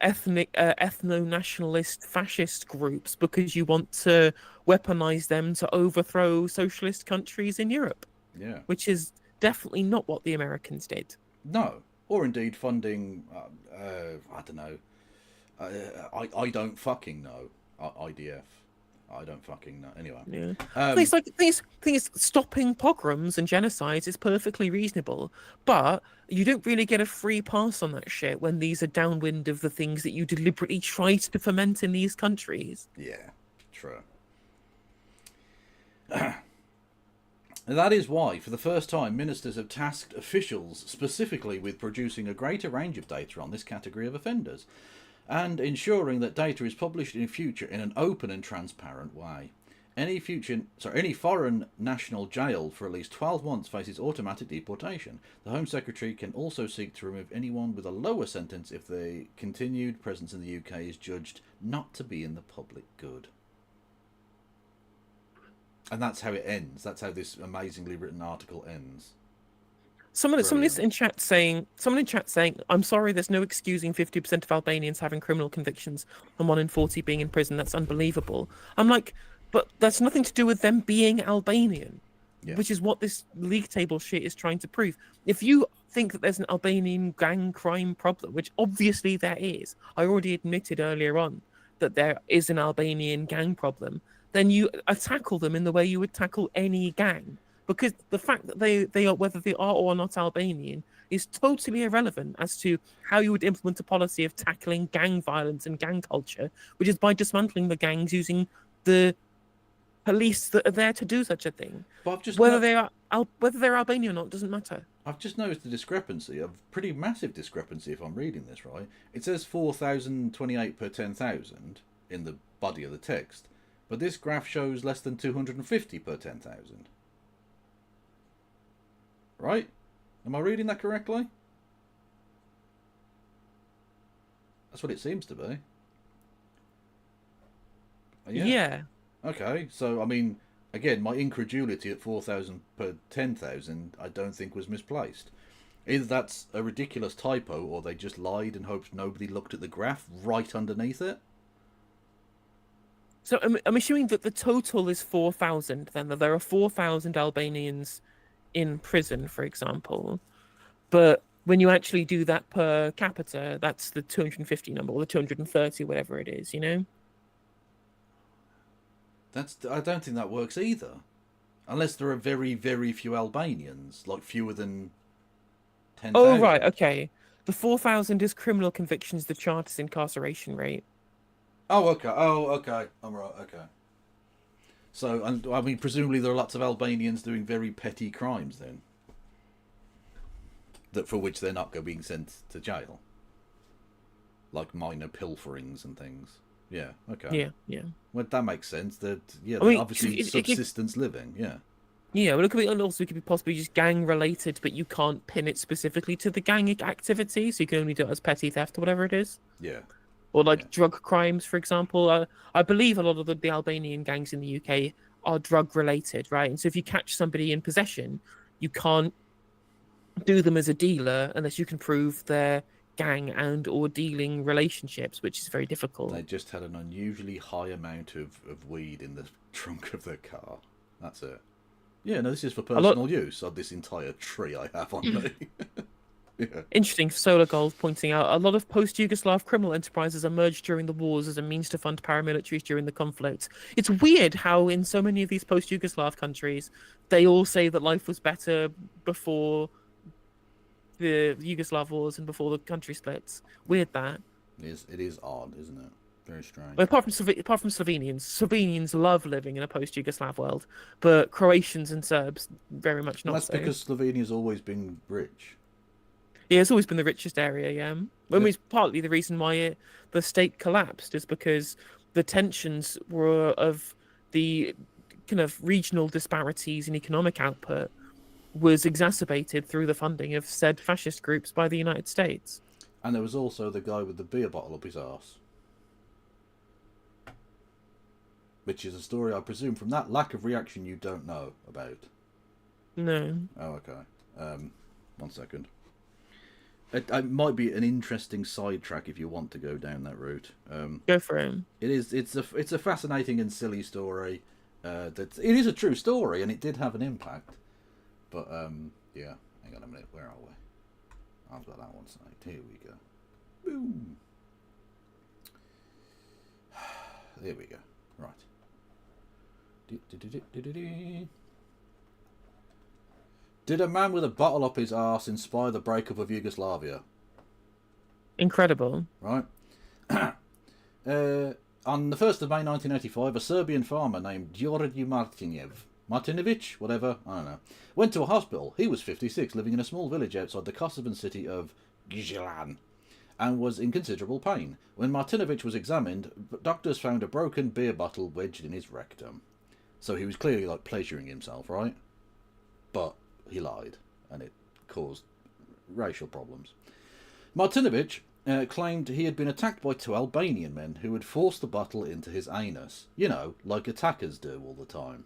ethno-nationalist fascist groups because you want to weaponize them to overthrow socialist countries in Europe. Yeah. Which is definitely not what the Americans did. No. Or indeed funding, I don't know. I don't fucking know. IDF. I don't fucking know. Anyway. Yeah. Thing is, stopping pogroms and genocides is perfectly reasonable, but you don't really get a free pass on that shit when these are downwind of the things that you deliberately tried to foment in these countries. Yeah, true. And that is why, for the first time, ministers have tasked officials specifically with producing a greater range of data on this category of offenders, and ensuring that data is published in future in an open and transparent way. Any foreign national jailed for at least 12 months faces automatic deportation. The Home Secretary can also seek to remove anyone with a lower sentence if their continued presence in the UK is judged not to be in the public good. And that's how it ends. That's how this amazingly written article ends. Someone in chat saying, "I'm sorry, there's no excusing 50% of Albanians having criminal convictions and 1 in 40 being in prison. That's unbelievable." I'm like, but that's nothing to do with them being Albanian, which is what this league table shit is trying to prove. If you think that there's an Albanian gang crime problem, which obviously there is, I already admitted earlier on that there is an Albanian gang problem, then you tackle them in the way you would tackle any gang. Because the fact that they are, whether they are or not Albanian, is totally irrelevant as to how you would implement a policy of tackling gang violence and gang culture, which is by dismantling the gangs using the police that are there to do such a thing. But I've just whether they're Albanian or not doesn't matter. I've just noticed the discrepancy, a pretty massive discrepancy if I'm reading this right. It says 4,028 per 10,000 in the body of the text, but this graph shows less than 250 per 10,000. Right? Am I reading that correctly? That's what it seems to be. Yeah. Okay, so I mean, again, my incredulity at 4,000 per 10,000 I don't think was misplaced. Either that's a ridiculous typo or they just lied and hoped nobody looked at the graph right underneath it. So I'm assuming that the total is 4,000, then, that there are 4,000 Albanians in prison, for example. But when you actually do that per capita, that's the 250 number, or the 230, whatever it is, you know? I don't think that works either. Unless there are very, very few Albanians, like fewer than 10,000. Oh, right, okay. The 4,000 is criminal convictions, the chart is incarceration rate. Oh, okay. I'm right, okay. So, and I mean, presumably there are lots of Albanians doing very petty crimes then, that for which they're not being sent to jail, like minor pilferings and things. Yeah, okay. Yeah. Well, that makes sense. That I mean, obviously subsistence living. Yeah. Yeah, well, it could be possibly just gang related, but you can't pin it specifically to the gang activity, so you can only do it as petty theft or whatever it is. Yeah. Or like drug crimes, for example. I believe a lot of the Albanian gangs in the UK are drug related, right? And so if you catch somebody in possession, you can't do them as a dealer unless you can prove their gang and or dealing relationships, which is very difficult. They just had an unusually high amount of weed in the trunk of their car. That's it. Yeah, no, this is for personal use of this entire tree I have on me. Yeah. Interesting. Solar Gold pointing out a lot of post-Yugoslav criminal enterprises emerged during the wars as a means to fund paramilitaries during the conflict. It's weird how in so many of these post-Yugoslav countries, they all say that life was better before the Yugoslav wars and before the country splits. Weird that. It is odd, isn't it? Very strange. Well, apart from Slovenians love living in a post-Yugoslav world, but Croatians and Serbs very much not. That's so. because Slovenia's always been rich. Yeah, it's always been the richest area, yeah. I mean, it's partly the reason why the state collapsed is because the tensions were of the kind of regional disparities in economic output was exacerbated through the funding of said fascist groups by the United States. And there was also the guy with the beer bottle up his arse. Which is a story, I presume, from that lack of reaction you don't know about. No. Oh, okay. 1 second. It might be an interesting sidetrack if you want to go down that route. Go for him. It's a fascinating and silly story. It is a true story, and it did have an impact. But yeah, hang on a minute. Where are we? I've got that one saved. Here we go. Boom. There we go. Right. Did a man with a bottle up his arse inspire the breakup of Yugoslavia? Incredible. Right. On the 1st of May 1985, a Serbian farmer named Đorđe Martinović, whatever, I don't know, went to a hospital. He was 56, living in a small village outside the Kosovan city of Gijelan, and was in considerable pain. When Martinović was examined, doctors found a broken beer bottle wedged in his rectum. So he was clearly like pleasuring himself, right? But he lied, and it caused racial problems. Martinovic claimed he had been attacked by 2 Albanian men who had forced the bottle into his anus. You know, like attackers do all the time.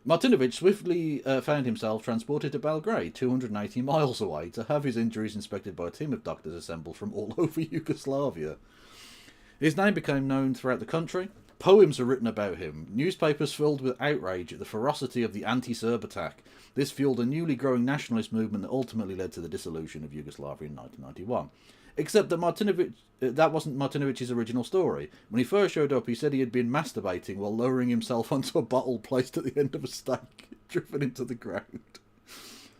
Martinovic swiftly found himself transported to Belgrade, 280 miles away, to have his injuries inspected by a team of doctors assembled from all over Yugoslavia. His name became known throughout the country. Poems are written about him. Newspapers filled with outrage at the ferocity of the anti-Serb attack. This fueled a newly growing nationalist movement that ultimately led to the dissolution of Yugoslavia in 1991. Except that that wasn't Martinovic's original story. When he first showed up, he said he had been masturbating while lowering himself onto a bottle placed at the end of a stake, driven into the ground.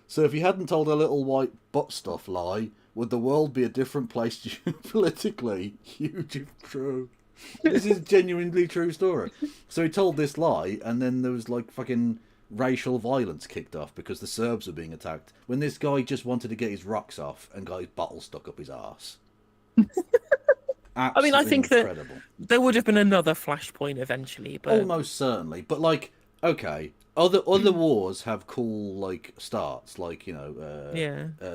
So if he hadn't told a little white butt stuff lie, would the world be a different place politically? Huge if true. This is a genuinely true story. So he told this lie, and then there was like fucking racial violence kicked off because the Serbs were being attacked, when this guy just wanted to get his rocks off and got his bottle stuck up his arse. I mean, I think incredible. that there would have been another flashpoint eventually, but Almost certainly. But like, okay, other wars have cool like starts, like, you know,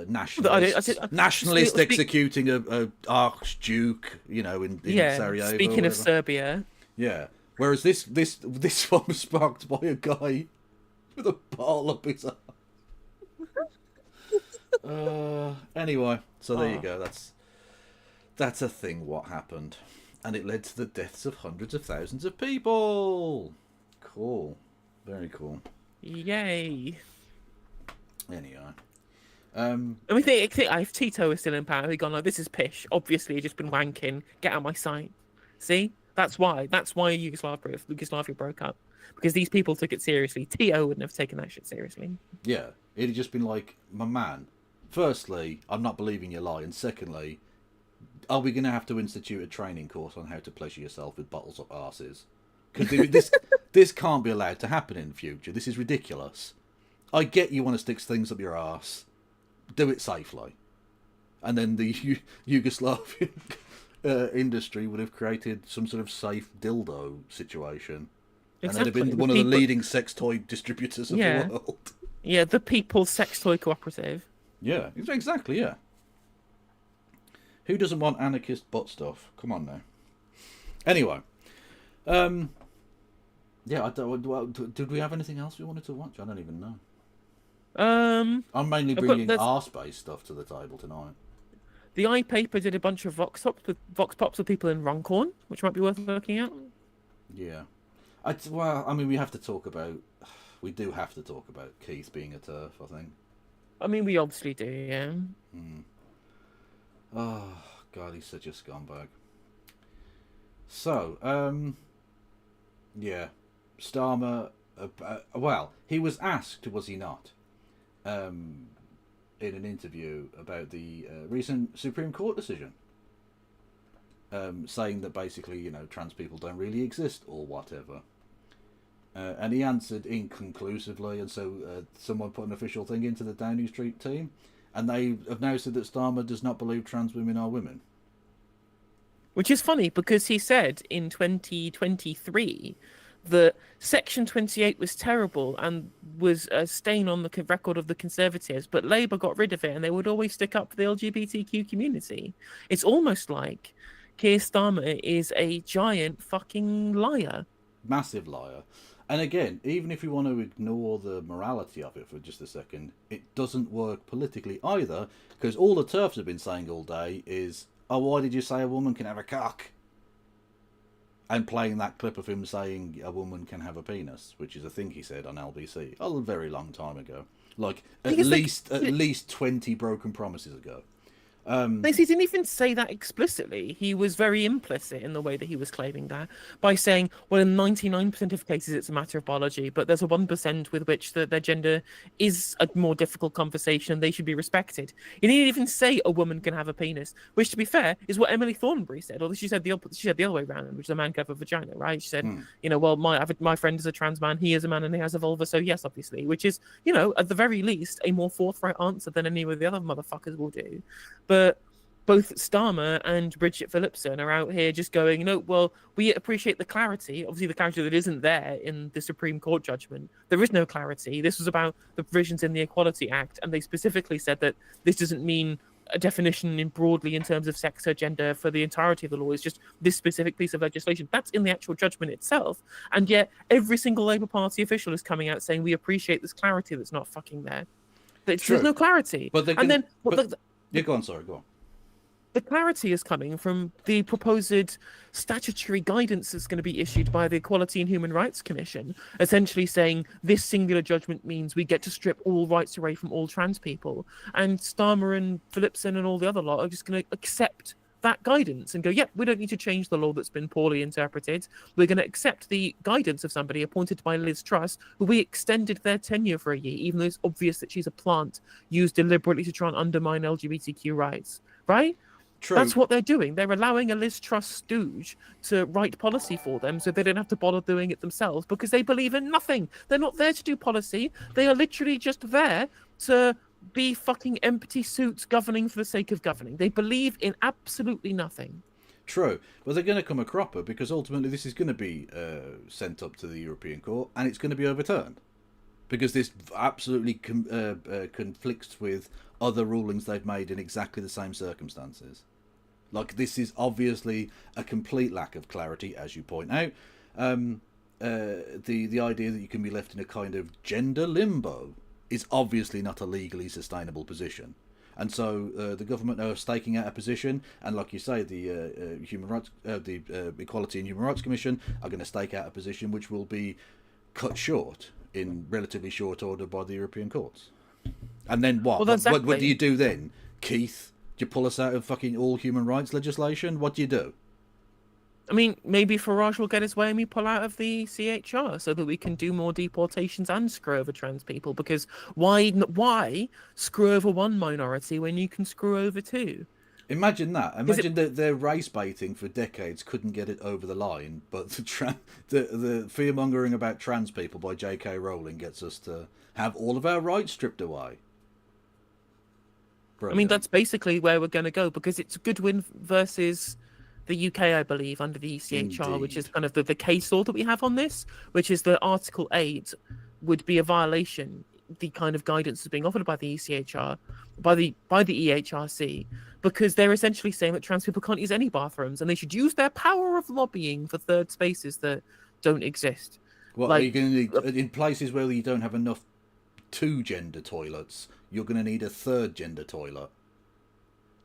nationalist executing a archduke, you know, in Sarajevo. Speaking of Serbia, yeah. Whereas this one was sparked by a guy with a bottle up his arse. Anyway, so there you go. That's a thing. What happened, and it led to the deaths of hundreds of thousands of people. Cool. Very cool. Yay. Anyway. I mean, if Tito was still in power, he'd gone like, this is pish. Obviously, he'd just been wanking. Get out of my sight. See? That's why. That's why Yugoslavia broke up. Because these people took it seriously. Tito wouldn't have taken that shit seriously. Yeah. It'd have just been like, my man, firstly, I'm not believing your lie. And secondly, are we going to have to institute a training course on how to pleasure yourself with bottles up arses? Because this can't be allowed to happen in the future. This is ridiculous. I get you want to stick things up your arse. Do it safely. And then the Yugoslavian industry would have created some sort of safe dildo situation. Exactly. And they'd have been one of the leading sex toy distributors of the world. Yeah, the People's Sex Toy Cooperative. Yeah, exactly, yeah. Who doesn't want anarchist butt stuff? Come on now. Anyway. Yeah, did we have anything else we wanted to watch? I don't even know. I'm mainly bringing arse-based stuff to the table tonight. The iPaper did a bunch of vox pops with people in Runcorn, which might be worth looking at. Yeah. I mean, we do have to talk about Keith being a TERF, I think. I mean, we obviously do, yeah. Oh, God, he's such a scumbag. So, yeah. Starmer, well, he was asked, was he not, in an interview about the recent Supreme Court decision, saying that basically, you know, trans people don't really exist or whatever. And he answered inconclusively, and so someone put an official thing into the Downing Street team, and they have now said that Starmer does not believe trans women are women. Which is funny, because he said in 2023 that Section 28 was terrible and was a stain on the record of the Conservatives, but Labour got rid of it and they would always stick up for the LGBTQ community. It's almost like Keir Starmer is a giant fucking liar. Massive liar. And again, even if you want to ignore the morality of it for just a second, it doesn't work politically either, because all the TERFs have been saying all day is, oh, why did you say a woman can have a cock? And playing that clip of him saying a woman can have a penis, which is a thing he said on LBC a very long time ago. Like, at least 20 broken promises ago. He didn't even say that explicitly. He was very implicit in the way that he was claiming that by saying, well, in 99% of cases it's a matter of biology, but there's a 1% with which their gender is a more difficult conversation. They should be respected. He didn't even say a woman can have a penis, which, to be fair, is what Emily Thornberry said. Although she said the other way around, which is a man can have a vagina, right? She said, you know, well, my friend is a trans man, he is a man, and he has a vulva, so yes, obviously, which is, you know, at the very least, a more forthright answer than any of the other motherfuckers will do. But both Starmer and Bridget Phillipson are out here just going, well, we appreciate the clarity. Obviously, the clarity that isn't there in the Supreme Court judgment. There is no clarity. This was about the provisions in the Equality Act, and they specifically said that this doesn't mean a definition broadly in terms of sex or gender for the entirety of the law. It's just this specific piece of legislation. That's in the actual judgment itself. And yet, every single Labour Party official is coming out saying, we appreciate this clarity that's not fucking there. There's no clarity. But yeah, go on, sorry, go on. The clarity is coming from the proposed statutory guidance that's going to be issued by the Equality and Human Rights Commission, essentially saying this singular judgment means we get to strip all rights away from all trans people. And Starmer and Phillipson and all the other lot are just going to accept that guidance and go, yep, we don't need to change the law that's been poorly interpreted. We're going to accept the guidance of somebody appointed by Liz Truss, who we extended their tenure for a year, even though it's obvious that she's a plant used deliberately to try and undermine LGBTQ rights, right? True. That's what they're doing. They're allowing a Liz Truss stooge to write policy for them so they don't have to bother doing it themselves because they believe in nothing. They're not there to do policy. They are literally just there to be fucking empty suits governing for the sake of governing. They believe in absolutely nothing. True. But they're going to come a cropper because ultimately this is going to be sent up to the European Court and it's going to be overturned. Because this absolutely conflicts with other rulings they've made in exactly the same circumstances. Like, this is obviously a complete lack of clarity, as you point out. The idea that you can be left in a kind of gender limbo is obviously not a legally sustainable position. And so the government are staking out a position, and like you say, the Equality and Human Rights Commission are going to stake out a position which will be cut short in relatively short order by the European courts. And then what? Well, exactly. What do you do then, Keith? Do you pull us out of fucking all human rights legislation? What do you do? I mean, maybe Farage will get his way and we pull out of the CHR so that we can do more deportations and screw over trans people. Because why screw over one minority when you can screw over two? Imagine that. Imagine that their race baiting for decades couldn't get it over the line, but the fear mongering about trans people by J.K. Rowling gets us to have all of our rights stripped away. Brilliant. I mean, that's basically where we're going to go because it's Goodwin versus the UK, I believe, under the ECHR, Indeed. which is kind of the case law that we have on this, which is that Article 8 would be a violation, the kind of guidance that's being offered by the ECHR, by the EHRC, because they're essentially saying that trans people can't use any bathrooms and they should use their power of lobbying for third spaces that don't exist. What are you going to need in places where you don't have enough two-gender toilets? You're going to need a third gender toilet.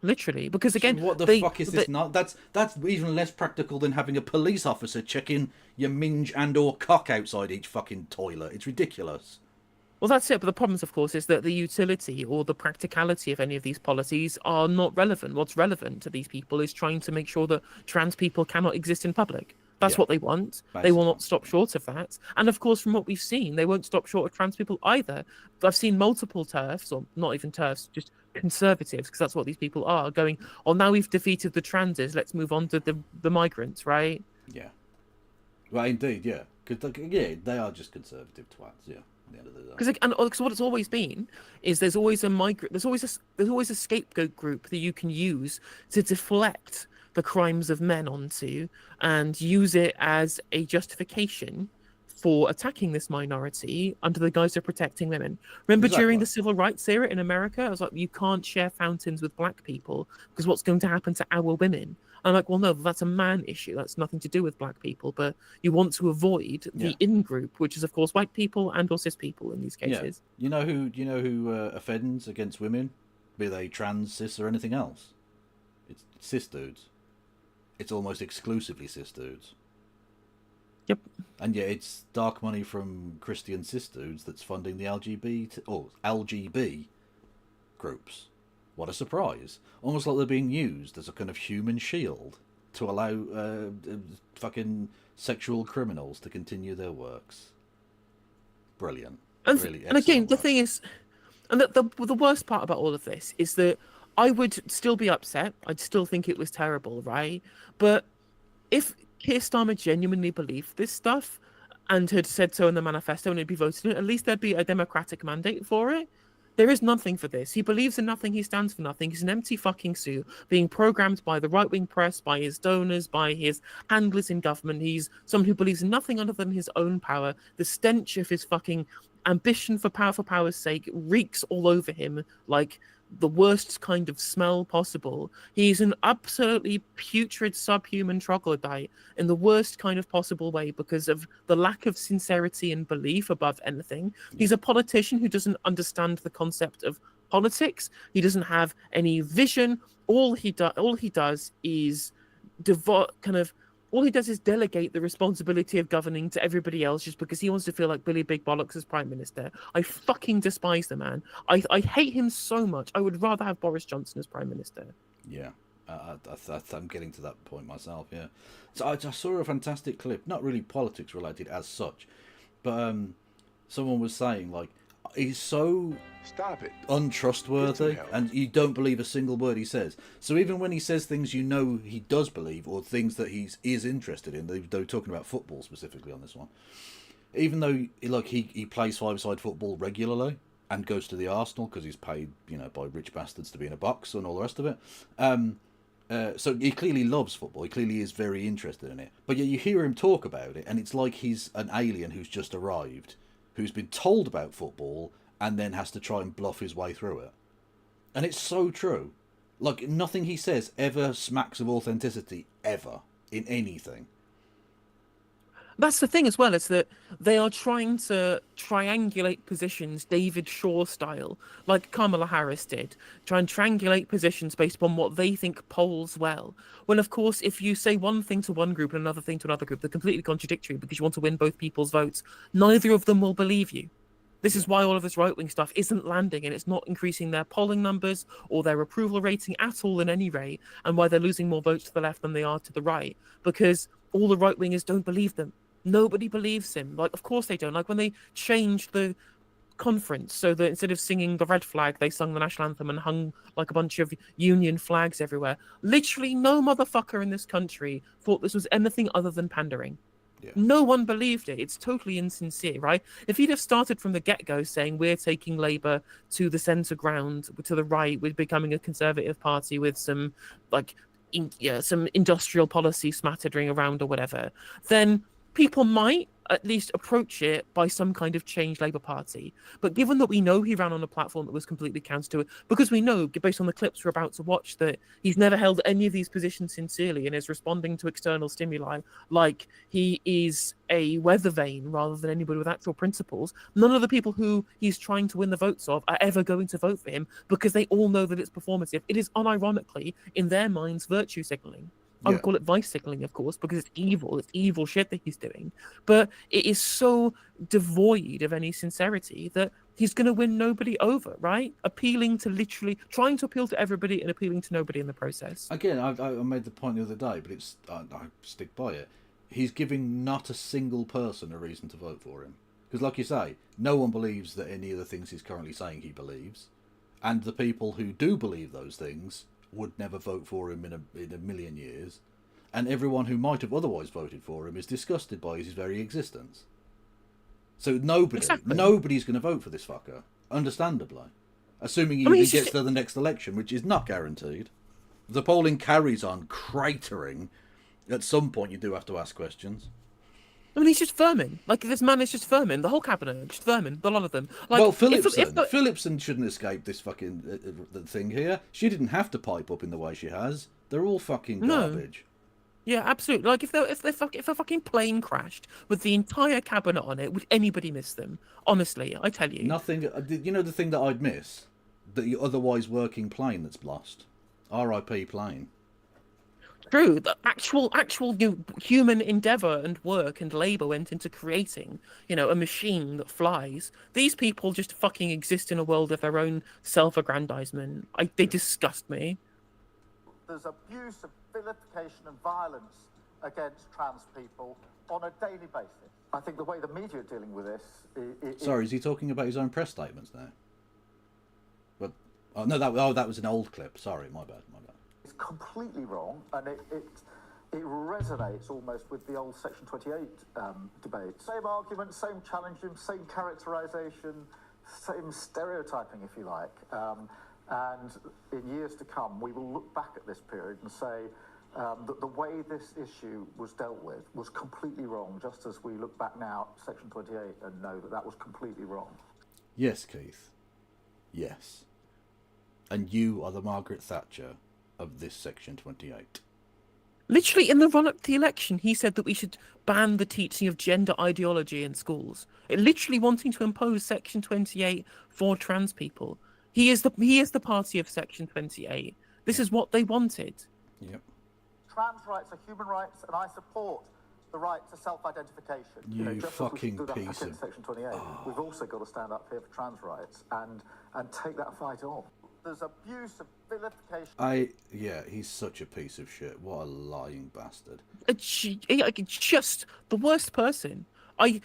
Literally, because again, what the fuck is this? Not that's even less practical than having a police officer checking your minge and/or cock outside each fucking toilet. It's ridiculous. Well, that's it. But the problem, of course, is that the utility or the practicality of any of these policies are not relevant. What's relevant to these people is trying to make sure that trans people cannot exist in public. That's what they want. Basically. They will not stop short of that. And of course, from what we've seen, they won't stop short of trans people either. I've seen multiple TERFs, or not even TERFs, just conservatives, because that's what these people are, going, oh, now we've defeated the transes, let's move on to the migrants, right? Yeah. Well, indeed, yeah. Because they are just conservative twats, yeah. Because what it's always been is there's always a scapegoat group that you can use to deflect the crimes of men onto and use it as a justification for attacking this minority under the guise of protecting women. Remember during the civil rights era in America, I was like, you can't share fountains with black people because what's going to happen to our women? I'm like, well, no, that's a man issue. That's nothing to do with black people, but you want to avoid the in-group, which is, of course, white people and or cis people in these cases. Yeah. You know who offends against women, be they trans, cis, or anything else? It's cis dudes. It's almost exclusively cis dudes. Yep. And yeah, it's dark money from Christian cis dudes that's funding the LGB groups. What a surprise. Almost like they're being used as a kind of human shield to allow fucking sexual criminals to continue their works. Brilliant. And again, work. The thing is, and the worst part about all of this is that I would still be upset. I'd still think it was terrible, right? But if Keir Starmer genuinely believed this stuff and had said so in the manifesto and it'd be voted in, at least there'd be a democratic mandate for it. There is nothing for this. He believes in nothing. He stands for nothing. He's an empty fucking suit being programmed by the right-wing press, by his donors, by his handlers in government. He's someone who believes in nothing other than his own power. The stench of his fucking ambition for power's sake reeks all over him like the worst kind of smell possible. He's an absolutely putrid subhuman troglodyte in the worst kind of possible way because of the lack of sincerity and belief above anything. He's a politician who doesn't understand the concept of politics. He doesn't have any vision. All he does is all he does is delegate the responsibility of governing to everybody else just because he wants to feel like Billy Big Bollocks as Prime Minister. I fucking despise the man. I hate him so much. I would rather have Boris Johnson as Prime Minister. Yeah, I'm getting to that point myself, yeah. So I saw a fantastic clip, not really politics related as such, but someone was saying, like, he's so Stop it. untrustworthy and you don't believe a single word he says. So even when he says things you know he does believe or things that he is interested in, they were talking about football specifically on this one, even though he plays five-a-side football regularly and goes to the Arsenal because he's paid by rich bastards to be in a box and all the rest of it, so he clearly loves football, he clearly is very interested in it, but yet you hear him talk about it and it's like he's an alien who's just arrived, who's been told about football and then has to try and bluff his way through it. And it's so true. Like, nothing he says ever smacks of authenticity, ever, in anything. That's the thing as well, is that they are trying to triangulate positions David Shaw style, like Kamala Harris did. Try and triangulate positions based upon what they think polls well. When, of course, if you say one thing to one group and another thing to another group, they're completely contradictory because you want to win both people's votes. Neither of them will believe you. This is why all of this right-wing stuff isn't landing and it's not increasing their polling numbers or their approval rating at all in any rate, and why they're losing more votes to the left than they are to the right, because all the right-wingers don't believe them. Nobody believes him. Like, of course they don't. Like, when they changed the conference so that instead of singing the red flag, they sung the national anthem and hung like a bunch of union flags everywhere. Literally no motherfucker in this country thought this was anything other than pandering. Yeah. No one believed it. It's totally insincere, right? If he'd have started from the get-go saying we're taking Labour to the centre ground, to the right, we're becoming a Conservative party with some some industrial policy smattering around or whatever, then people might at least approach it by some kind of changed Labour Party. But given that we know he ran on a platform that was completely counter to it, because we know, based on the clips we're about to watch, that he's never held any of these positions sincerely and is responding to external stimuli like he is a weather vane rather than anybody with actual principles, none of the people who he's trying to win the votes of are ever going to vote for him because they all know that it's performative. It is unironically, in their minds, virtue signalling. I would call it vice signaling, of course, because it's evil shit that he's doing. But it is so devoid of any sincerity that he's going to win nobody over, right? Trying to appeal to everybody and appealing to nobody in the process. Again, I made the point the other day, but I stick by it. He's giving not a single person a reason to vote for him. Because like you say, no one believes that any of the things he's currently saying he believes. And the people who do believe those things would never vote for him in a million years, and everyone who might have otherwise voted for him is disgusted by his very existence. So nobody's going to vote for this fucker, understandably, assuming he even gets to the next election, which is not guaranteed. If the polling carries on cratering, at some point you do have to ask questions. I mean, he's just vermin. Like, this man is just vermin. The whole cabinet, just vermin. A lot of them. Like, well, Phillipson shouldn't escape this fucking thing here. She didn't have to pipe up in the way she has. They're all fucking garbage. No. Yeah, absolutely. Like, if a fucking plane crashed with the entire cabinet on it, would anybody miss them? Honestly, I tell you. Nothing. You know the thing that I'd miss? The otherwise working plane that's lost. R.I.P. plane. True, the actual human endeavour and work and labour went into creating, a machine that flies. These people just fucking exist in a world of their own self-aggrandizement. They disgust me. There's abuse of vilification and violence against trans people on a daily basis. I think the way the media are dealing with this is... Sorry, is he talking about his own press statements now? But that was an old clip. Sorry, my bad. It's completely wrong, and it resonates almost with the old Section 28 debate. Same argument, same challenge, same characterisation, same stereotyping, if you like. And in years to come, we will look back at this period and say that the way this issue was dealt with was completely wrong, just as we look back now at Section 28 and know that that was completely wrong. Yes, Keith. Yes. And you are the Margaret Thatcher of this Section 28. Literally, in the run-up to the election, he said that we should ban the teaching of gender ideology in schools. Literally wanting to impose Section 28 for trans people. He is the party of Section 28. This is what they wanted. Yep. Trans rights are human rights, and I support the right to self-identification. You just fucking as we piece stood of... up against Section 28, we've also got to stand up here for trans rights and take that fight on. There's abuse and vilification. He's such a piece of shit. What a lying bastard. Just the worst person. I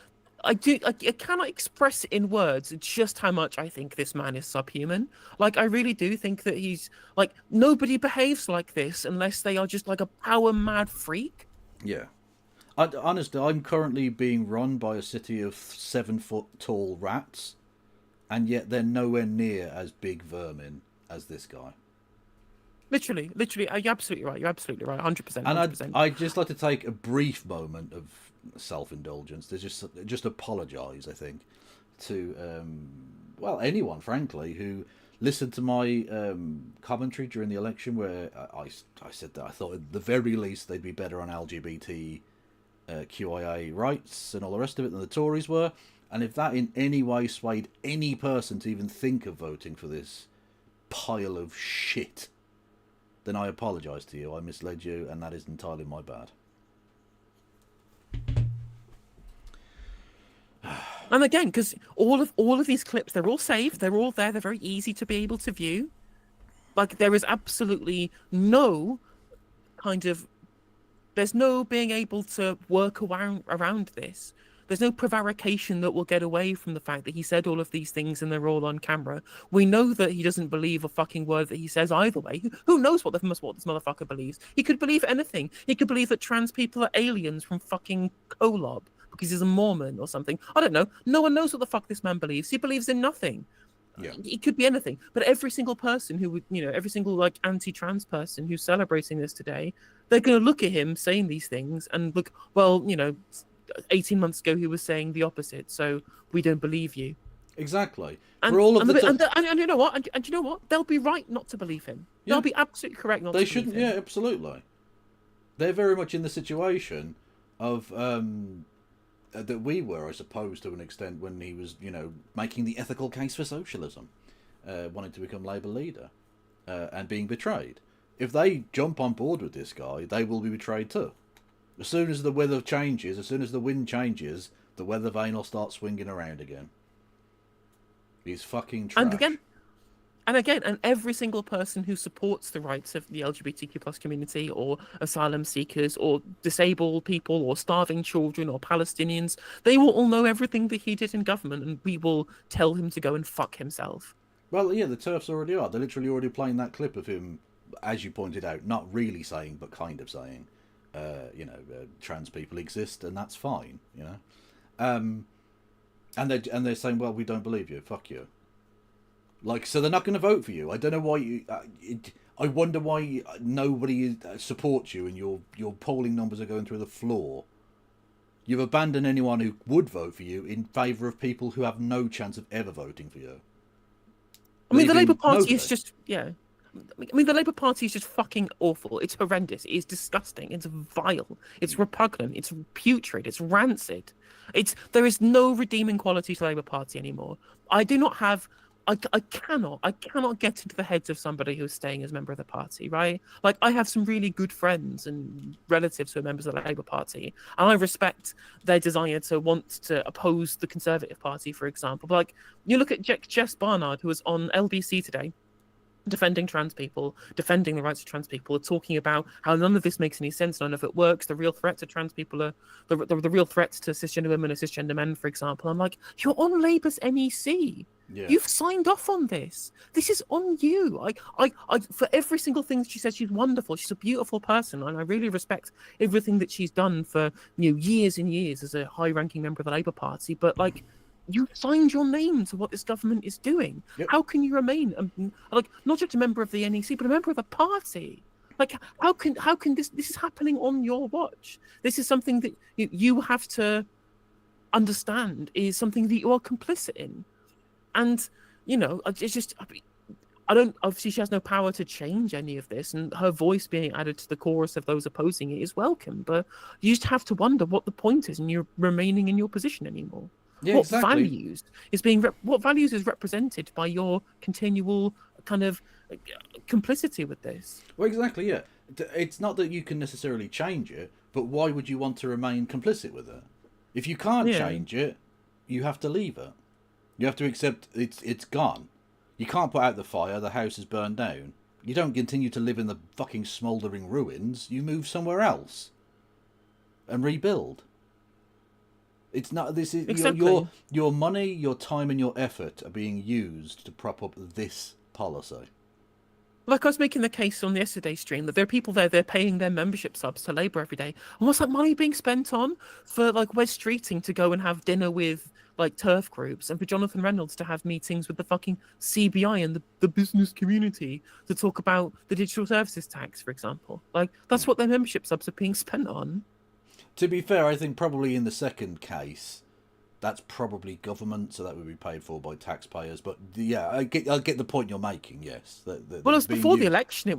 cannot express in words just how much I think this man is subhuman. Like, I really do think that he's like, nobody behaves like this unless they are just like a power mad freak. Yeah. Honestly, I'm currently being run by a city of 7 foot tall rats, and yet they're nowhere near as big vermin as this guy. Literally, you're absolutely right. You're absolutely right. 100%. And I'd just like to take a brief moment of self-indulgence to just apologise, I think, to anyone, frankly, who listened to my commentary during the election, where I said that I thought at the very least they'd be better on LGBT QIA rights and all the rest of it than the Tories were, and if that in any way swayed any person to even think of voting for this pile of shit, then I apologise to you. I misled you, and that is entirely my bad. And again, because all of these clips, they're all saved, they're all there, they're very easy to be able to view. Like, there is absolutely no there's no being able to work around this. There's no prevarication that will get away from the fact that he said all of these things and they're all on camera. We know that he doesn't believe a fucking word that he says either way. Who knows what this motherfucker believes? He could believe anything. He could believe that trans people are aliens from fucking Kolob because he's a Mormon or something. I don't know. No one knows what the fuck this man believes. He believes in nothing. Yeah. It could be anything. But every single person who would, every single like anti-trans person who's celebrating this today, they're going to look at him saying these things and look, well, 18 months ago he was saying the opposite, so we don't believe you. Exactly. And, for all of and you know what? And you know what? They'll be right not to believe him. Yeah. They'll be absolutely correct not to believe him. They shouldn't. Yeah, absolutely. They're very much in the situation of that we were, I suppose, to an extent, when he was, making the ethical case for socialism, wanting to become Labour leader, and being betrayed. If they jump on board with this guy, they will be betrayed too. As soon as the weather changes, as soon as the wind changes, the weather vane will start swinging around again. He's fucking trash. And every single person who supports the rights of the LGBTQ plus community, or asylum seekers, or disabled people, or starving children, or Palestinians, they will all know everything that he did in government, and we will tell him to go and fuck himself. Well, yeah, the TERFs already are. They're literally already playing that clip of him, as you pointed out, not really saying, but kind of saying, trans people exist, and that's fine, and they're saying, well, we don't believe you, fuck you. Like, so they're not going to vote for you. I don't know why you. I wonder why nobody supports you, and your polling numbers are going through the floor. You've abandoned anyone who would vote for you in favour of people who have no chance of ever voting for you. I mean, the Labour Party is just the Labour Party is just fucking awful. It's horrendous. It's disgusting. It's vile. It's repugnant. It's putrid. It's rancid. There is no redeeming quality to the Labour Party anymore. I cannot get into the heads of somebody who's staying as a member of the party, right? Like, I have some really good friends and relatives who are members of the Labour Party, and I respect their desire to want to oppose the Conservative Party, for example. But, like, you look at Jess Barnard, who was on LBC today, defending trans people, defending the rights of trans people, talking about how none of this makes any sense, none of it works. The real threat to trans people are the real threats to cisgender women and cisgender men, for example. I'm like, you're on Labour's NEC. Yeah. You've signed off on this. This is on you. I for every single thing she says, she's wonderful. She's a beautiful person, and I really respect everything that she's done for years and years as a high-ranking member of the Labour Party. But like, you signed your name to what this government is doing. Yep. How can you remain like not just a member of the NEC, but a member of the party? Like, how can this is happening on your watch? This is something that you have to understand is something that you are complicit in. And, you know, it's just, I don't, obviously she has no power to change any of this, and her voice being added to the chorus of those opposing it is welcome, but you just have to wonder what the point is in you remaining in your position anymore. Yeah, What exactly. values is what values is represented by your continual kind of complicity with this? Well, exactly, yeah. It's not that you can necessarily change it, but why would you want to remain complicit with it? If you can't change it, you have to leave it. You have to accept it's gone. You can't put out the fire, the house is burned down. You don't continue to live in the fucking smouldering ruins. You move somewhere else and rebuild. It's not. This is your money, your time, and your effort are being used to prop up this policy. Like I was making the case on yesterday's stream that there are people there, they're paying their membership subs to Labour every day. And what's that money being spent on? For like Wes Streeting to go and have dinner with like turf groups, and for Jonathan Reynolds to have meetings with the fucking CBI and the business community to talk about the digital services tax, for example. Like, that's what their membership subs are being spent on. To be fair, I think probably in the second case, that's probably government, so that would be paid for by taxpayers. But yeah, I get the point you're making. Yes. Well, it was before the election.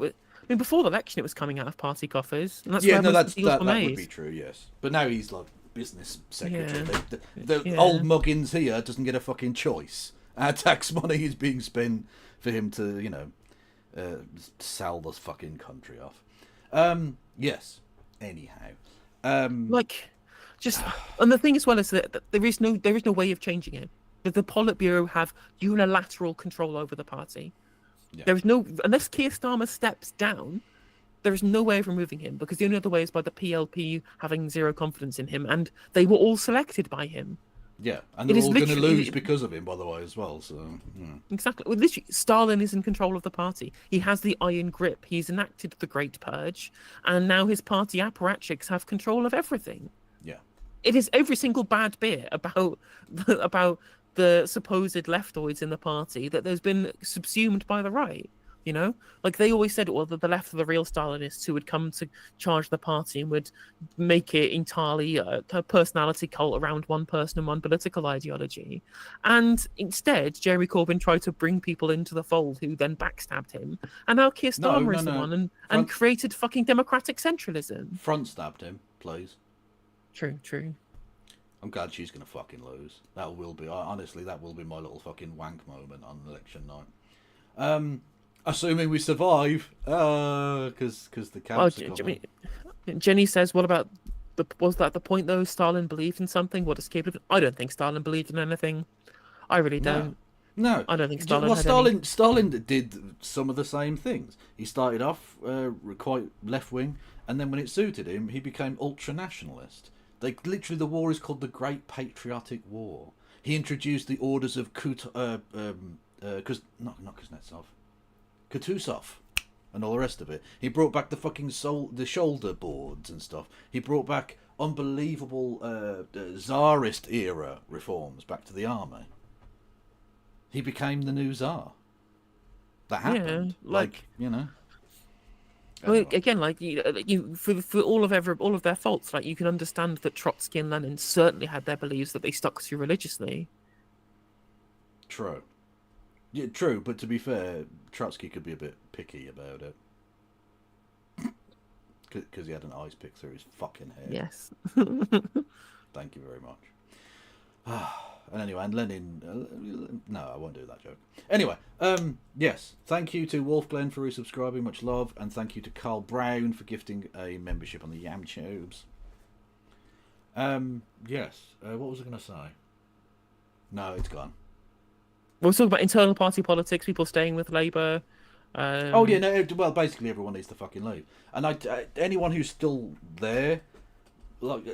Before the election, it was coming out of party coffers, and that's yeah, where no, most of the deals that were would made. be true. Yes, but now he's like business secretary. Yeah. The old muggins here doesn't get a fucking choice. Our tax money is being spent for him to, you know, sell the fucking country off. Yes. Anyhow. Like, just, and the thing as well is that there is no way of changing it. That the Politburo have unilateral control over the party. Yeah. There is no, unless Keir Starmer steps down, there is no way of removing him, because the only other way is by the PLP having zero confidence in him, and they were all selected by him. Yeah, and they're all going to lose because of him, by the way, as well. So Exactly. Well, literally, Stalin is in control of the party. He has the iron grip. He's enacted the Great Purge, and now his party apparatchiks have control of everything. yeah, It is every single bad bit about the supposed leftoids in the party that there's been subsumed by the right. You know, like they always said, well, the left are the real Stalinists who would come to charge the party and would make it entirely a personality cult around one person and one political ideology. And instead, Jeremy Corbyn tried to bring people into the fold who then backstabbed him. And now Keir Starmer is the one and created fucking democratic centralism. Front stabbed him, please. True. I'm glad she's going to fucking lose. That will be, honestly, that will be my little fucking wank moment on election night. Assuming we survive, because the camps are coming. Jenny says, "What about was that the point though? Stalin believed in something. What escaped of it? I don't think Stalin believed in anything. I really don't. No, I don't think Stalin. Well, Stalin did some of the same things. He started off quite left wing, and then when it suited him, he became ultra nationalist. Literally, the war is called the Great Patriotic War. He introduced the orders of Kutuzov and all the rest of it. He brought back the fucking the shoulder boards and stuff. He brought back unbelievable Tsarist era reforms back to the army. He became the new Tsar. That happened. Yeah, like you know. Well, again, like for all of their faults, like you can understand that Trotsky and Lenin certainly had their beliefs that they stuck to religiously. True. Yeah, true, but to be fair, Trotsky could be a bit picky about it. Because he had an ice pick through his fucking head. Yes. Thank you very much. And anyway, and Lenin... no, I won't do that joke. Anyway, yes, thank you to Wolf Glenn for resubscribing, much love, and thank you to Carl Brown for gifting a membership on the YamTubes. Yes, what was I going to say? No, it's gone. We'll talk about internal party politics, people staying with Labour. Oh yeah, no. Well, basically everyone needs to fucking leave, and anyone who's still there, like,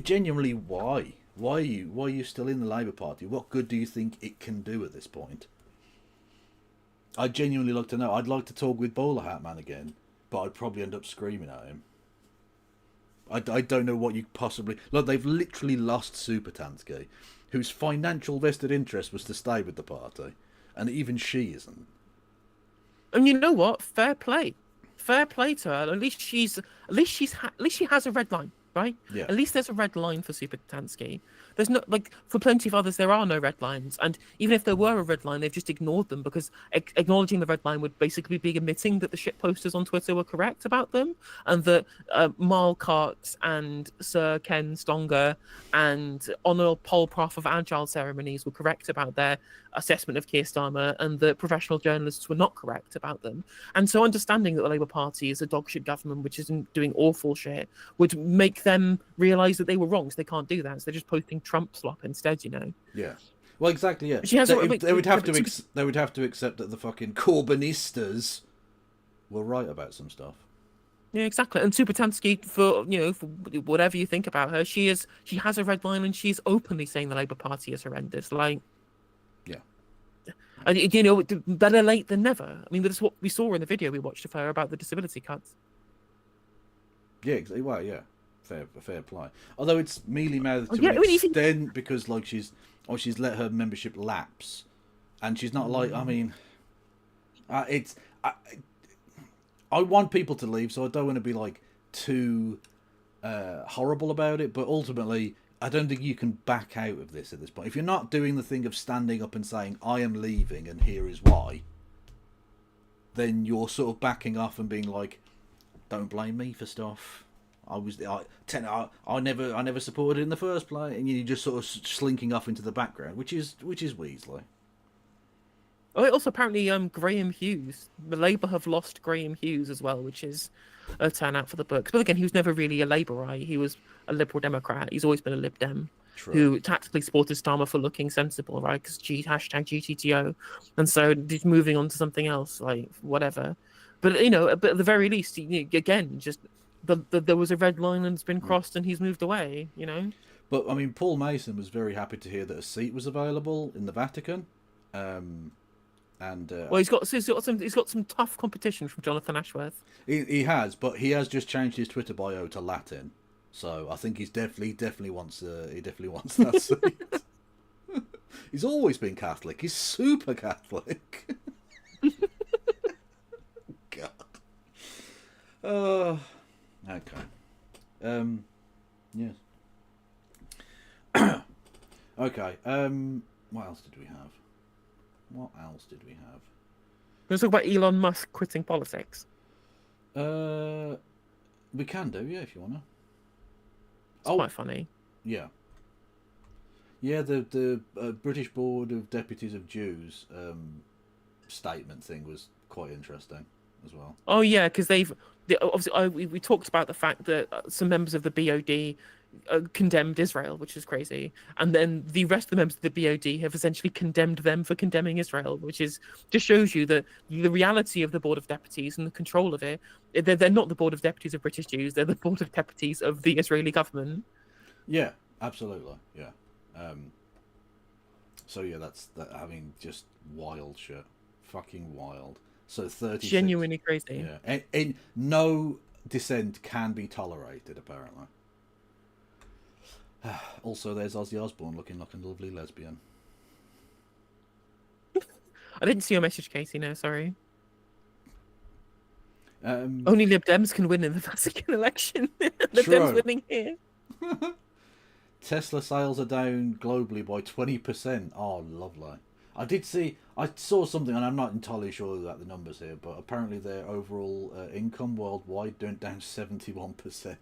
genuinely, why? Why are you still in the Labour Party? What good do you think it can do at this point? I'd genuinely like to know. I'd like to talk with Bowler Hat Man again, but I'd probably end up screaming at him. I don't know what you possibly... Look, they've literally lost Super Tansky, whose financial vested interest was to stay with the party, and even she isn't. And you know what? Fair play to her. At least she has a red line, right? Yeah. At least there's a red line for Super Tansky. There's no, like, for plenty of others there are no red lines, and even if there were a red line, they've just ignored them, because acknowledging the red line would basically be admitting that the shit posters on Twitter were correct about them, and that Marl Cox and Sir Ken Stonger and Honor Pol Prof of Agile Ceremonies were correct about their assessment of Keir Starmer, and that professional journalists were not correct about them. And so understanding that the Labour Party is a dogshit government which isn't doing awful shit would make them realise that they were wrong, so they can't do that. So they're just posting Trump slop instead, you know. Yeah. Well, exactly. Yeah. She has they would have to accept that the fucking Corbynistas were right about some stuff. Yeah, exactly. And Supertansky, for whatever you think about her, she has a red line, and she's openly saying the Labour Party is horrendous. Like, yeah. And better late than never. I mean, that's what we saw in the video we watched of her about the disability cuts. Yeah. Well, yeah. Fair play. Although it's mealy-mouthed to an extent, because like she's let her membership lapse, and she's not like, I mean, I want people to leave, so I don't want to be like too horrible about it. But ultimately, I don't think you can back out of this at this point. If you're not doing the thing of standing up and saying I am leaving and here is why, then you're sort of backing off and being like, don't blame me for stuff. I never supported it in the first place, and you're just sort of slinking off into the background, which is Weasley. Oh, also apparently, Graham Hughes, the Labour have lost Graham Hughes as well, which is a turnout for the books. But again, he was never really a Labourite. He was a Liberal Democrat. He's always been a Lib Dem. True. Who tactically supported Starmer for looking sensible, right? Because hashtag GTTO, and so just moving on to something else, like whatever. But but at the very least, again, just. There was a red line and it's been crossed, and he's moved away. But I mean, Paul Mason was very happy to hear that a seat was available in the Vatican, well, he's got some tough competition from Jonathan Ashworth. He has, but he has just changed his Twitter bio to Latin, so I think he definitely wants that seat. He's always been Catholic. He's super Catholic. God. Okay. Yes. Okay. What else did we have? Let's talk about Elon Musk quitting politics. We can do, yeah, if you wanna. It's quite funny. Yeah. Yeah, the British Board of Deputies of Jews statement thing was quite interesting as well. Oh yeah, because we talked about the fact that some members of the BOD condemned Israel, which is crazy, and then the rest of the members of the BOD have essentially condemned them for condemning Israel, which just shows you that the reality of the Board of Deputies and the control of it. They're not the Board of Deputies of British Jews; they're the Board of Deputies of the Israeli government. Yeah, absolutely. Yeah. So yeah, I mean, just wild shit, fucking wild. So 36. Genuinely crazy. Yeah, and no dissent can be tolerated, apparently. Also, there's Ozzy Osbourne looking like a lovely lesbian. I didn't see your message, Casey. No, sorry. Only Lib Dems can win in the Vatican election. Lib Dems winning here. Tesla sales are down globally by 20%. Oh, lovely. I saw something, and I'm not entirely sure about the numbers here, but apparently their overall income worldwide down 71%.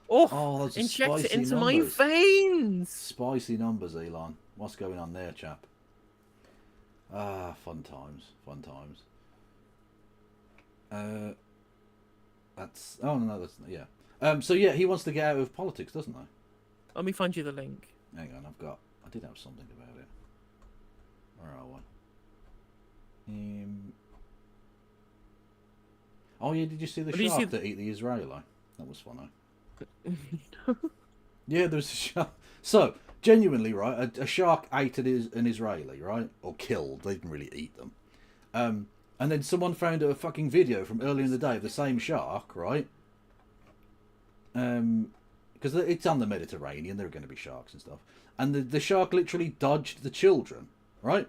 Those inject it into numbers. my veins. Spicy numbers, Elon. What's going on there, chap? Fun times. So yeah, he wants to get out of politics, doesn't he? Let me find you the link. Hang on, I did have something about it. Where are we? Oh yeah, did you see the shark that ate the Israeli? That was funny. Yeah, there was a shark. So, genuinely, right, a shark ate an Israeli, right? Or killed. They didn't really eat them. And then someone found a fucking video from earlier in the day of the same shark, right? Because because it's on the Mediterranean. There are going to be sharks and stuff, and the shark literally dodged the children, right?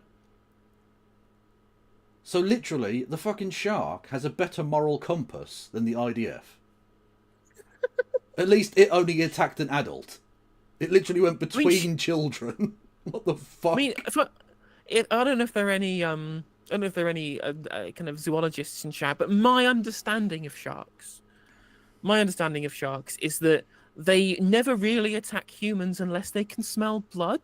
So literally, the fucking shark has a better moral compass than the IDF. At least it only attacked an adult. It literally went between children. What the fuck? I mean, I don't know if there are any kind of zoologists in chat, but my understanding of sharks is that they never really attack humans unless they can smell blood.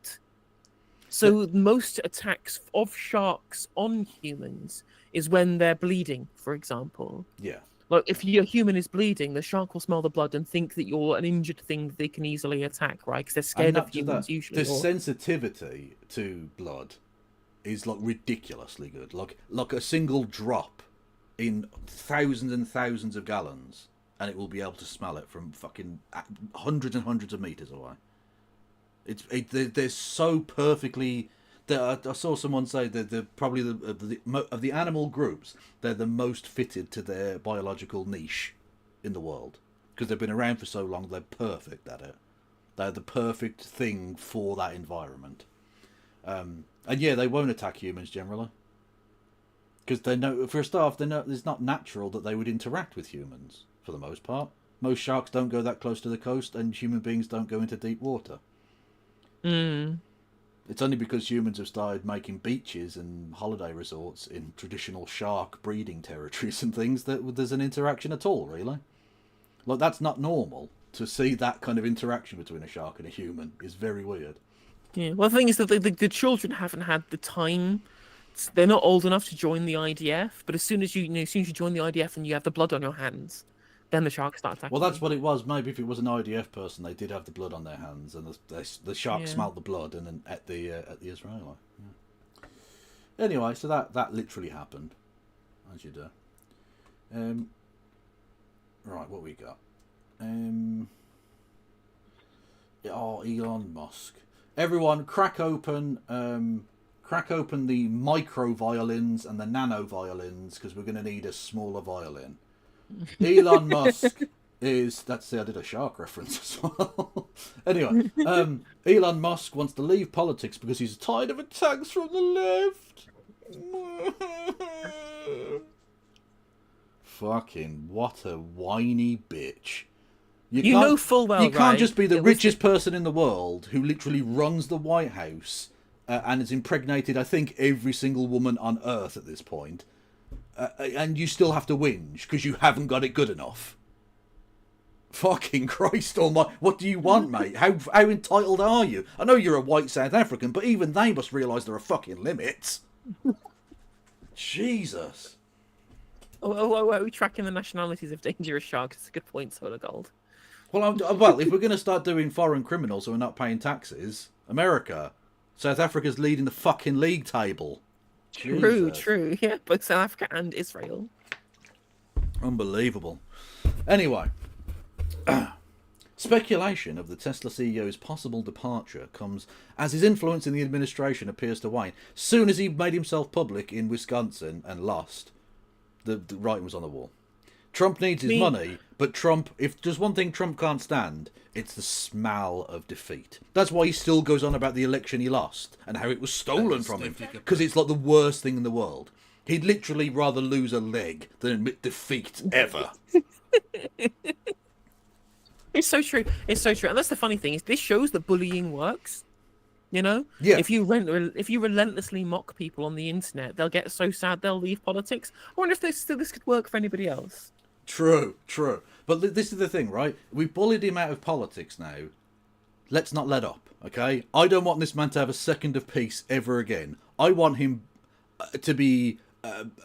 So most attacks of sharks on humans is when they're bleeding, for example. Yeah. Like, if your human is bleeding, the shark will smell the blood and think that you're an injured thing that they can easily attack, right? Because they're scared of humans, usually. The sensitivity to blood is, like, ridiculously good. Like a single drop in thousands and thousands of gallons, and it will be able to smell it from fucking hundreds and hundreds of meters away. They're so perfectly... I saw someone say that they're probably of the animal groups, they're the most fitted to their biological niche in the world. Because they've been around for so long, they're perfect at it. They're the perfect thing for that environment. And yeah, they won't attack humans generally. Because they know, for a start, they know it's not natural that they would interact with humans, for the most part. Most sharks don't go that close to the coast, and human beings don't go into deep water. It's only because humans have started making beaches and holiday resorts in traditional shark breeding territories and things that there's an interaction at all, really. Like, that's not normal. To see that kind of interaction between a shark and a human is very weird. Yeah, well, the thing is that the children haven't had the time. They're not old enough to join the IDF, but as soon as you join the IDF and you have the blood on your hands, then the sharks start attacking. Well, that's what it was. Maybe if it was an IDF person, they did have the blood on their hands, and the shark smelled the blood and then at the Israeli. Yeah. Anyway, so that literally happened, as you do. Right, what we got? Elon Musk. Everyone, crack open the micro violins and the nano violins, because we're going to need a smaller violin. Elon Musk is... I did a shark reference as well. Anyway, Elon Musk wants to leave politics because he's tired of attacks from the left. Fucking what a whiny bitch. You know full well, you can't right? just be the richest person in the world who literally runs the White House and has impregnated, I think, every single woman on Earth at this point. And you still have to whinge because you haven't got it good enough. Fucking Christ almighty. What do you want, mate? How entitled are you? I know you're a white South African, but even they must realise there are fucking limits. Jesus. Oh, are we tracking the nationalities of dangerous sharks? It's a good point, Solar Gold. Well, if we're going to start doing foreign criminals who are not paying taxes, America, South Africa's leading the fucking league table. True, Jesus. true. Yeah, both South Africa and Israel. Unbelievable. Anyway, speculation of the Tesla CEO's possible departure comes as his influence in the administration appears to wane. Soon as he made himself public in Wisconsin and lost, the writing was on the wall. Trump needs his money, but if there's one thing Trump can't stand, it's the smell of defeat. That's why he still goes on about the election he lost and how it was stolen from him, because it's like the worst thing in the world. He'd literally rather lose a leg than admit defeat ever. It's so true. It's so true. And that's the funny thing, is this shows that bullying works. You know? Yeah. If you relentlessly mock people on the internet, they'll get so sad they'll leave politics. I wonder if this could work for anybody else. True. But this is the thing, right? We've bullied him out of politics now. Let's not let up, okay? I don't want this man to have a second of peace ever again. I want him to be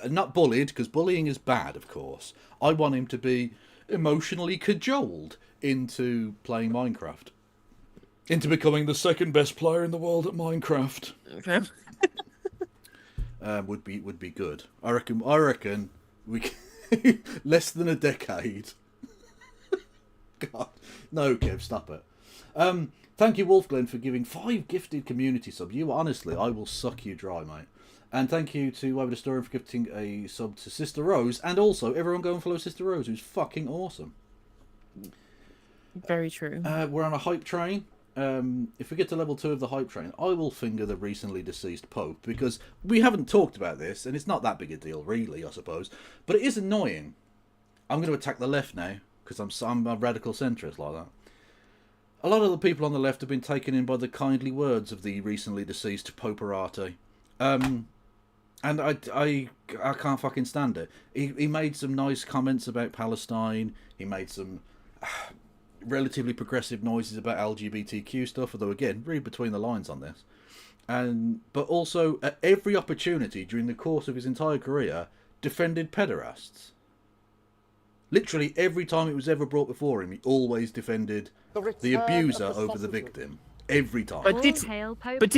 not bullied, because bullying is bad, of course. I want him to be emotionally cajoled into playing Minecraft. Into becoming the second best player in the world at Minecraft. Okay. Would be good. I reckon we can less than a decade. God, no, Kev, stop it. Thank you, Wolfglen, for giving 5 gifted community subs. You honestly, I will suck you dry, mate. And thank you to Over the Story for gifting a sub to Sister Rose, and also everyone go and follow Sister Rose, who's fucking awesome. Very true. We're on a hype train. If we get to level 2 of the hype train, I will finger the recently deceased Pope, because we haven't talked about this, and it's not that big a deal, really, I suppose. But it is annoying. I'm going to attack the left now, because I'm a radical centrist like that. A lot of the people on the left have been taken in by the kindly words of the recently deceased Poperati. And I can't fucking stand it. He made some nice comments about Palestine. He made some relatively progressive noises about LGBTQ stuff, although again, read between the lines on this. But also, at every opportunity during the course of his entire career, defended pederasts. Literally every time it was ever brought before him, he always defended the abuser over the victim. Every time. But did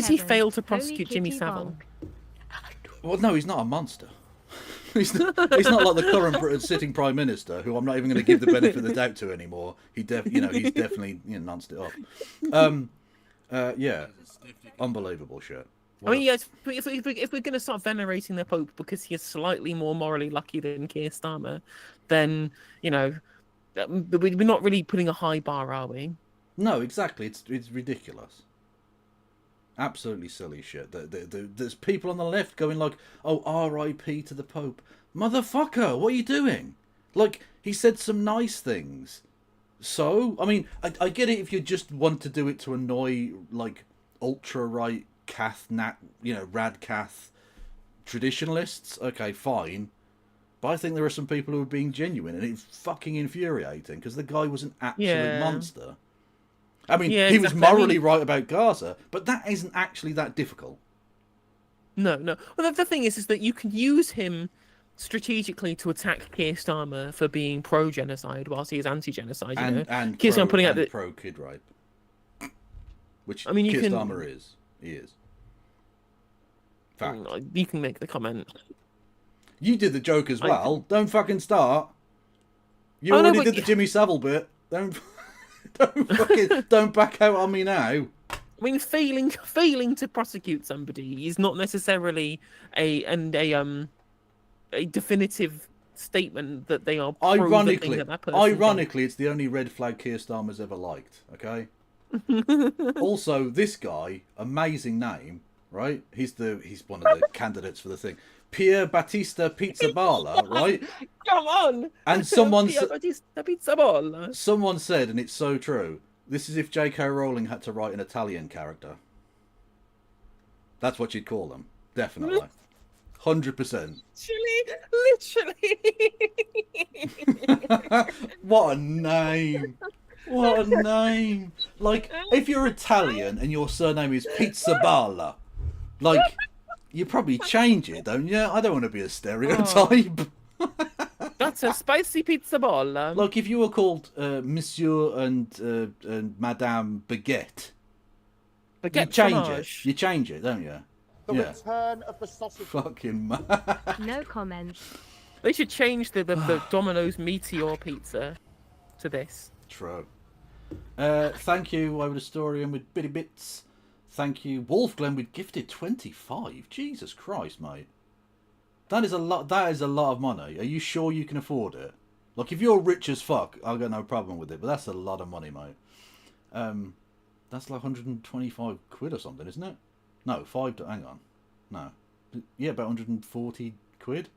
he fail to prosecute Jimmy Savile? Well, no, he's not a monster. He's not like the current sitting Prime Minister, who I'm not even going to give the benefit of the doubt to anymore. He's definitely nonced it off. Yeah, unbelievable shit. I mean, yes, if we're going to start venerating the Pope because he is slightly more morally lucky than Keir Starmer, then, we're not really putting a high bar, are we? No, exactly. It's ridiculous. Absolutely silly shit. There's people on the left going like, oh, R.I.P. to the Pope. Motherfucker, what are you doing? Like, he said some nice things. So, I mean, I get it if you just want to do it to annoy, like, ultra-right rad Cath traditionalists. Okay, fine. But I think there are some people who are being genuine, and it's fucking infuriating, because the guy was an absolute monster. I mean, he was morally right about Gaza, but that isn't actually that difficult. No. Well, the thing is that you can use him strategically to attack Keir Starmer for being pro-genocide whilst he is anti-genocide. And Keir Starmer putting out the pro-kid rape, which I mean, Keir Starmer is. He is. Fact. You can make the comment. You did the joke as well. Don't fucking start. You already did the Jimmy Savile bit. Don't back out on me now. I mean, failing to prosecute somebody is not necessarily a definitive statement that they are ironically, that person it's the only red flag Keir Starmer's ever liked. Okay. Also, this guy, amazing name, right? He's one of the candidates for the thing. Pier Battista Pizzaballa, right? Come on! And someone said, and it's so true, this is if J.K. Rowling had to write an Italian character. That's what you'd call them. Definitely. 100%. Literally. What a name. What a name. Like, if you're Italian and your surname is Pizzaballa, like, you probably change it, don't you? I don't want to be a stereotype. That's a spicy pizza ball. Like, if you were called Monsieur and Madame Baguette, you change it. You change it, don't you? The return of the sausage. Fucking mad. No comments. They should change the Domino's Meteor pizza to this. True. Thank you, Over the Historian with Bitty Bits. Thank you, Wolfglen with gifted 25. Jesus Christ, mate. That is a lot. That is a lot of money. Are you sure you can afford it? Like, if you're rich as fuck, I've got no problem with it. But that's a lot of money, mate. That's like 125 quid or something, isn't it? No, hang on. No. Yeah, about 140 quid.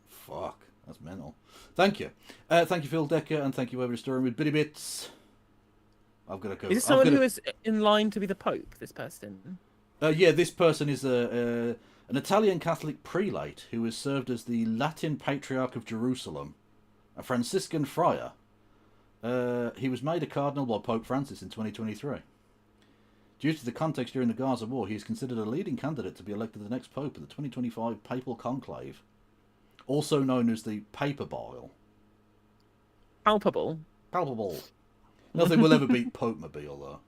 Fuck, that's mental. Thank you. Thank you, Phil Decker, and thank you, Over the Historian with Bitty Bits. I've got to go. Is this someone who is in line to be the Pope, this person? Yeah, this person is an Italian Catholic prelate who has served as the Latin Patriarch of Jerusalem, a Franciscan friar. He was made a cardinal by Pope Francis in 2023. Due to the context during the Gaza war, he is considered a leading candidate to be elected the next Pope at the 2025 Papal Conclave, also known as the Paper Boil. Palpable. Nothing will ever beat Pope-mobile, though.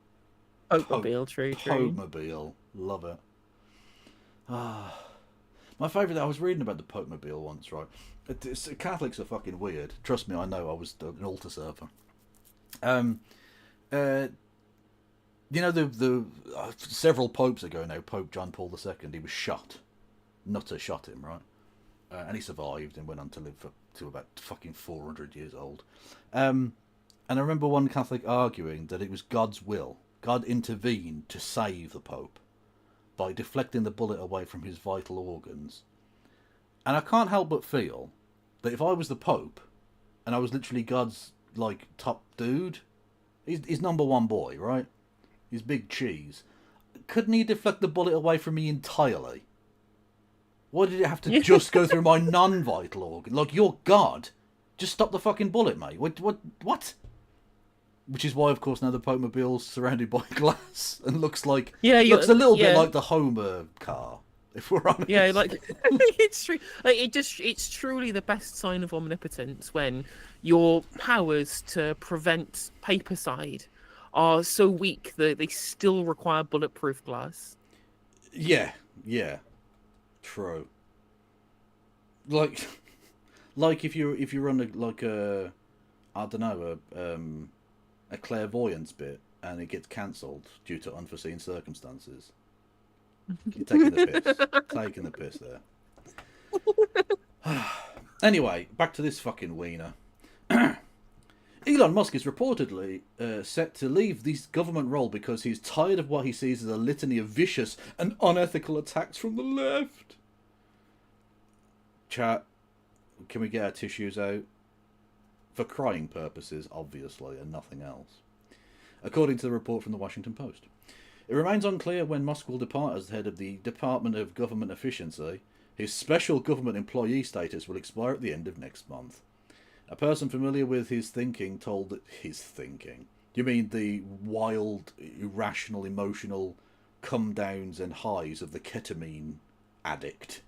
Pope-mobile, true. Pope-mobile. Love it. My favourite, I was reading about the Pope-mobile once, right? Catholics are fucking weird. Trust me, I know, I was an altar server. You know, the several popes ago now, Pope John Paul II, he was shot. Nutter shot him, right? And he survived and went on to live to about fucking 400 years old. And I remember one Catholic arguing that it was God's will. God intervened to save the Pope by deflecting the bullet away from his vital organs. And I can't help but feel that if I was the Pope and I was literally God's like top dude, he's number one boy, right? He's big cheese. Couldn't he deflect the bullet away from me entirely? Why did it have to just go through my non-vital organ? Like, you're God. Just stop the fucking bullet, mate. What? Which is why, of course, now the Pope Mobile's surrounded by glass and looks like looks a little bit like the Homer car, if we're honest. Yeah, like it's true. Like it's truly the best sign of omnipotence when your powers to prevent papercide are so weak that they still require bulletproof glass. Yeah, true. Like if you run a clairvoyance bit and it gets cancelled due to unforeseen circumstances. You're taking the piss there. Anyway, back to this fucking wiener. Elon Musk is reportedly set to leave this government role because he's tired of what he sees as a litany of vicious and unethical attacks from the left. Chat, can we get our tissues out? For crying purposes, obviously, and nothing else. According to the report from the Washington Post. It remains unclear when Musk will depart as head of the Department of Government Efficiency. His special government employee status will expire at the end of next month. A person familiar with his thinking told that his thinking. You mean the wild, irrational, emotional come-downs and highs of the ketamine addict?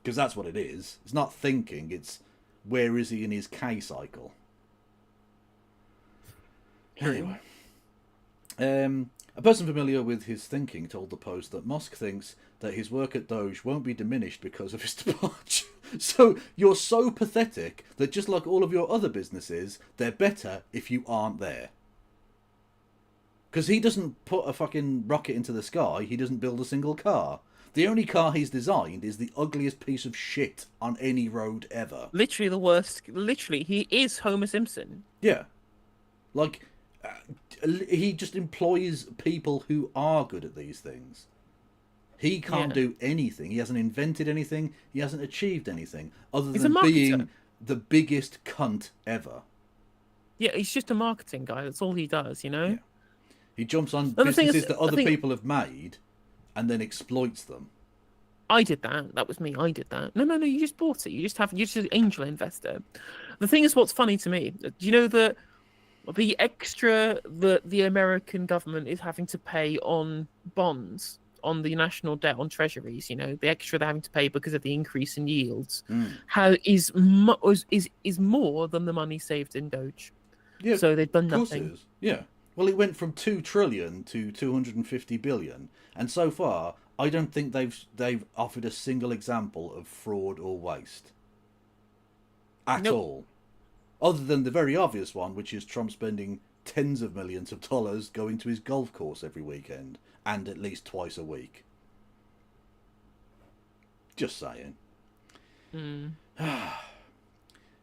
Because that's what it is. It's not thinking, it's where is he in his K cycle? Anyway. A person familiar with his thinking told the Post that Musk thinks that his work at Doge won't be diminished because of his departure. So you're so pathetic that just like all of your other businesses, they're better if you aren't there. Because he doesn't put a fucking rocket into the sky, he doesn't build a single car. The only car he's designed is the ugliest piece of shit on any road ever. Literally the worst. Literally, he is Homer Simpson. Yeah. Like, he just employs people who are good at these things. He can't do anything. He hasn't invented anything. He hasn't achieved anything other than being the biggest cunt ever. Yeah, he's just a marketing guy. That's all he does, you know? Yeah. He jumps on businesses that other people have made and then exploits them. I did that. That was me. I did that. No. You just bought it. You're just an angel investor. The thing is, what's funny to me, do you know that the extra that the American government is having to pay on bonds, on the national debt, on treasuries, you know, the extra they're having to pay because of the increase in yields, is more than the money saved in Doge. Yeah, so they've done of course nothing. It is. Yeah. Well, it went from 2 trillion to 250 billion, and so far, I don't think they've offered a single example of fraud or waste at all, other than the very obvious one, which is Trump spending tens of millions of dollars going to his golf course every weekend and at least twice a week. Just saying.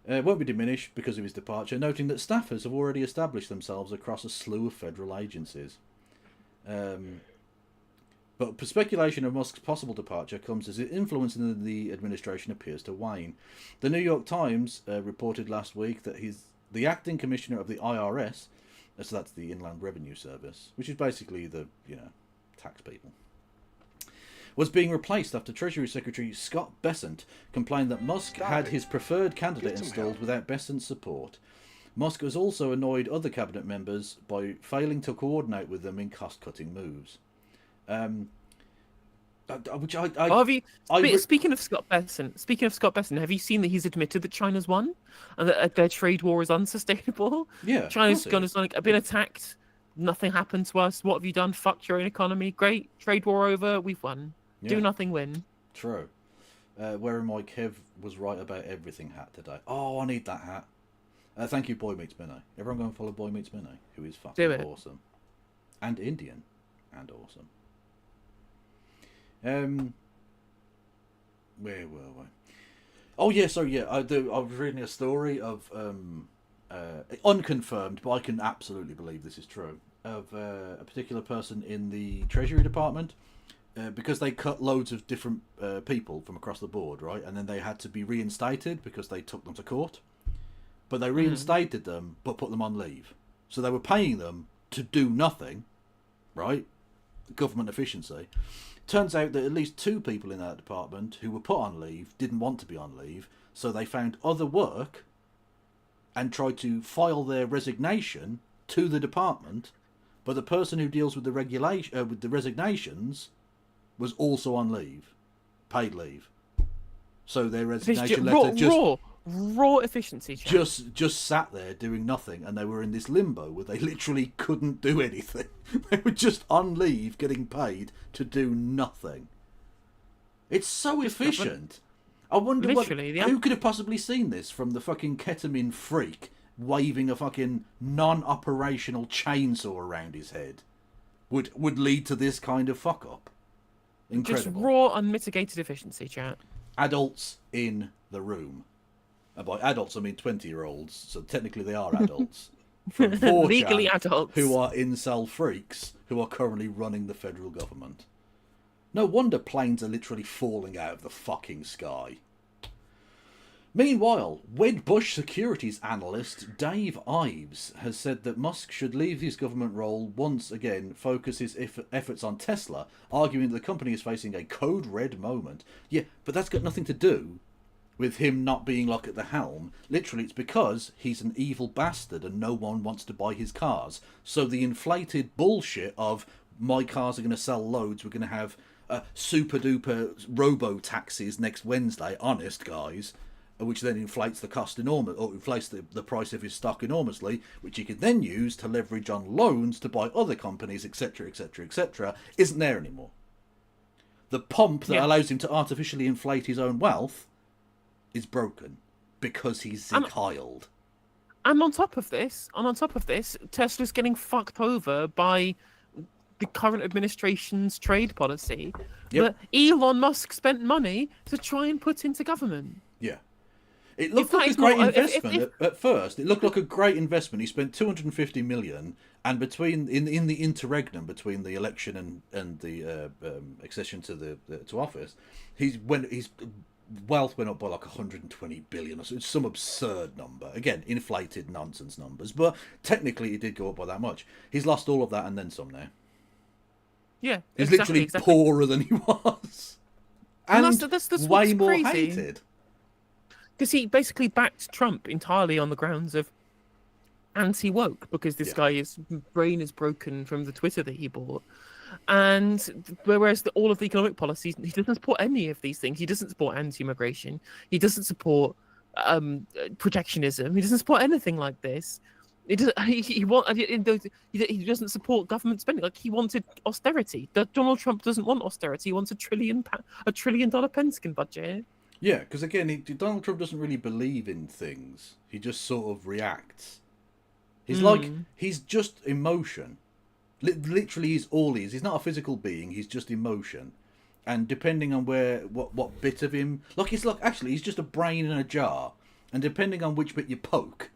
Won't be diminished because of his departure, noting that staffers have already established themselves across a slew of federal agencies. But speculation of Musk's possible departure comes as his influence in the administration appears to wane. The New York Times reported last week that the acting commissioner of the IRS, so that's the Inland Revenue Service, which is basically the, tax people, was being replaced after Treasury Secretary Scott Bessent complained that Musk had his preferred candidate installed without Bessent's support. Musk has also annoyed other cabinet members by failing to coordinate with them in cost-cutting moves. Speaking of Scott Bessent, have you seen that he's admitted that China's won and that their trade war is unsustainable? Yeah, China's gone as like, I've been attacked. Nothing happened to us. What have you done? Fucked your own economy. Great. Trade war over. We've won. Yeah. Do nothing, win. True. Wearing my Kev was right about everything hat today. Oh, I need that hat. Thank you, Boy Meets Minnie. Everyone go and follow Boy Meets Minnie, who is fucking awesome. And Indian. And awesome. Where were we? Oh, yeah, so yeah, I was reading a story of unconfirmed, but I can absolutely believe this is true, of a particular person in the Treasury Department, because they cut loads of different people from across the board, right? And then they had to be reinstated because they took them to court. But they reinstated them, but put them on leave. So they were paying them to do nothing, right? Government efficiency. Turns out that at least 2 people in that department who were put on leave didn't want to be on leave, so they found other work and tried to file their resignation to the department, but the person who deals with the with the resignations was also on leave, paid leave. So their resignation letter raw efficiency. Chat. just sat there doing nothing, and they were in this limbo where they literally couldn't do anything. They were just on leave, getting paid to do nothing. It's so efficient. I wonder who could have possibly seen this from the fucking ketamine freak waving a fucking non-operational chainsaw around his head would lead to this kind of fuck up. Incredible. Just raw, unmitigated efficiency, chat. Adults in the room. And by adults, I mean 20-year-olds, so technically they are adults. From 4chan, legally adults. Who are incel freaks, who are currently running the federal government. No wonder planes are literally falling out of the fucking sky. Meanwhile, Wedbush securities analyst Dave Ives has said that Musk should leave his government role once again, focus his efforts on Tesla, arguing that the company is facing a code red moment. Yeah, but that's got nothing to do with him not being like at the helm. Literally, it's because he's an evil bastard and no one wants to buy his cars. So the inflated bullshit of my cars are going to sell loads, we're going to have super duper robo taxis next Wednesday, honest guys, which then inflates the cost enormous, or inflates the price of his stock enormously, which he can then use to leverage on loans to buy other companies, etc., etc., etc., isn't there anymore. The pump that allows him to artificially inflate his own wealth is broken because he's Zig-Heiled. And on top of this, Tesla's getting fucked over by the current administration's trade policy that Elon Musk spent money to try and put into government. Yeah. It looked like a great investment at first. It looked like a great investment. He spent 250 million, and between in the interregnum between the election and the accession to office, his wealth went up by like 120 billion or so. It's some absurd number. Again, inflated nonsense numbers, but technically it did go up by that much. He's lost all of that and then some now. Yeah, he's literally poorer than he was, and that's way more hated. Because he basically backed Trump entirely on the grounds of anti-woke, because this guy's brain is broken from the Twitter that he bought. And whereas all of the economic policies, he doesn't support any of these things. He doesn't support anti-immigration. He doesn't support protectionism. He doesn't support anything like this. He doesn't support government spending. Like, he wanted austerity. Donald Trump doesn't want austerity. He wants $1 trillion Pentagon budget. Yeah, because again, Donald Trump doesn't really believe in things. He just sort of reacts. He's he's just emotion. Literally, he's all he is. He's not a physical being. He's just emotion. And depending on what bit of him, he's just a brain in a jar. And depending on which bit you poke,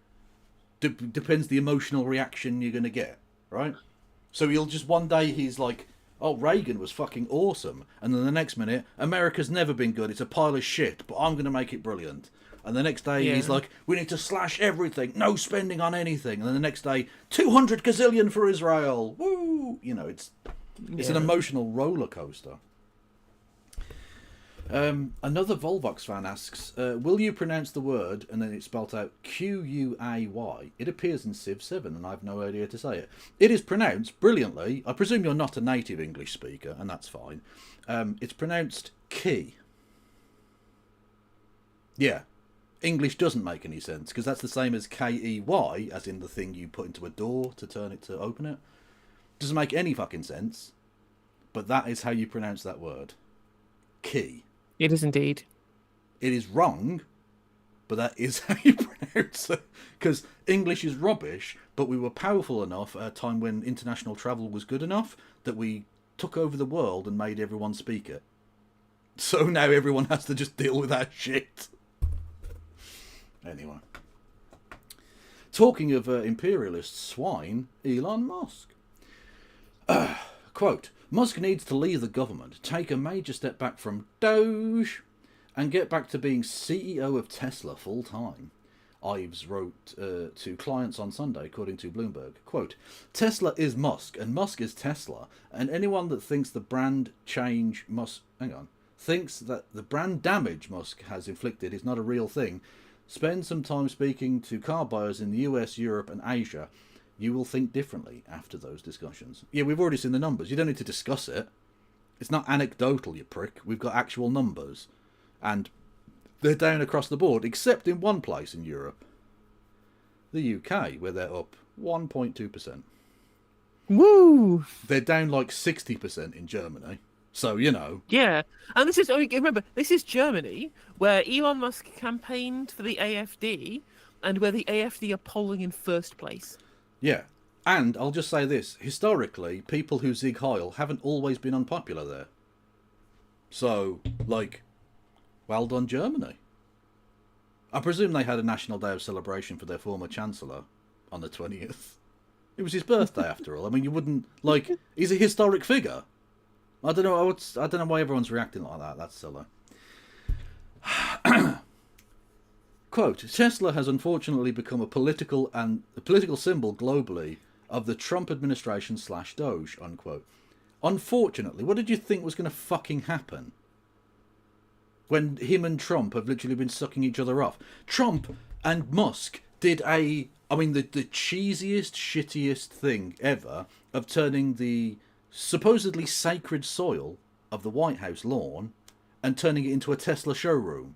depends the emotional reaction you're going to get, right? So one day he's like, oh, Reagan was fucking awesome. And then the next minute, America's never been good. It's a pile of shit, but I'm going to make it brilliant. And the next day he's like, we need to slash everything. No spending on anything. And then the next day, 200 gazillion for Israel. Woo! You know, it's an emotional roller coaster. Another Volvox fan asks, will you pronounce the word, and then it's spelt out Q-U-A-Y? It appears in Civ 7, and I have no idea to say it. It is pronounced brilliantly. I presume you're not a native English speaker, and that's fine. It's pronounced key. Yeah. English doesn't make any sense, because that's the same as K-E-Y, as in the thing you put into a door to turn it to open it. Doesn't make any fucking sense, but that is how you pronounce that word. Key. It is indeed. It is wrong, but that is how you pronounce it. Because English is rubbish, but we were powerful enough at a time when international travel was good enough that we took over the world and made everyone speak it. So now everyone has to just deal with that shit. Anyway. Talking of imperialist swine, Elon Musk. Quote, Musk needs to leave the government, take a major step back from Doge, and get back to being CEO of Tesla full time. Ives wrote to clients on Sunday, according to Bloomberg. Quote, Tesla is Musk, and Musk is Tesla, and anyone that thinks the brand change Musk... Hang on. Thinks that the brand damage Musk has inflicted is not a real thing, spend some time speaking to car buyers in the US, Europe, and Asia. You will think differently after those discussions. Yeah, we've already seen the numbers. You don't need to discuss it. It's not anecdotal, you prick. We've got actual numbers. And they're down across the board, except in one place in Europe. The UK, where they're up 1.2%. Woo! They're down like 60% in Germany. So, you know. Yeah, and this is, remember, this is Germany, where Elon Musk campaigned for the AfD, and where the AfD are polling in first place. Yeah. And I'll just say this. Historically, people who Sieg Heil haven't always been unpopular there. So, like, well done, Germany. I presume they had a National Day of celebration for their former Chancellor on the 20th. It was his birthday, after all. I mean, you wouldn't, like, he's a historic figure. I don't know why everyone's reacting like that. That's silly. Quote, Tesla has unfortunately become a political symbol globally of the Trump administration / Doge, unquote. Unfortunately, what did you think was going to fucking happen? When him and Trump have literally been sucking each other off. Trump and Musk did the cheesiest, shittiest thing ever of turning the supposedly sacred soil of the White House lawn and turning it into a Tesla showroom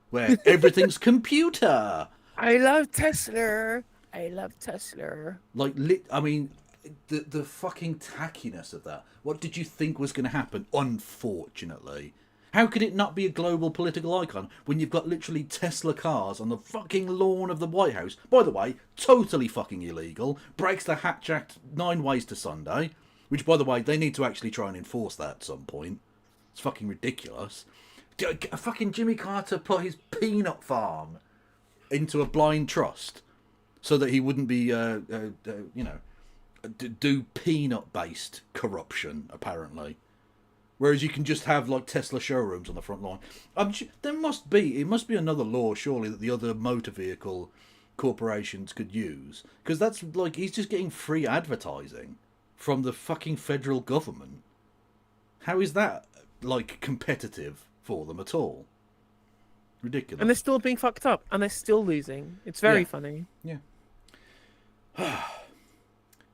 where everything's computer. I love Tesla. I love Tesla. Like, I mean, the fucking tackiness of that. What did you think was going to happen? Unfortunately. How could it not be a global political icon when you've got literally Tesla cars on the fucking lawn of the White House? By the way, totally fucking illegal. Breaks the Hatch Act 9 ways to Sunday. Which, by the way, they need to actually try and enforce that at some point. It's fucking ridiculous. Fucking Jimmy Carter put his peanut farm into a blind trust so that he wouldn't be, do peanut-based corruption, apparently. Whereas you can just have, like, Tesla showrooms on the front line. It must be another law, surely, that the other motor vehicle corporations could use. Because that's, like, he's just getting free advertising from the fucking federal government. How is that, like, competitive for them at all? Ridiculous. And they're still being fucked up, and they're still losing. It's very funny. Yeah.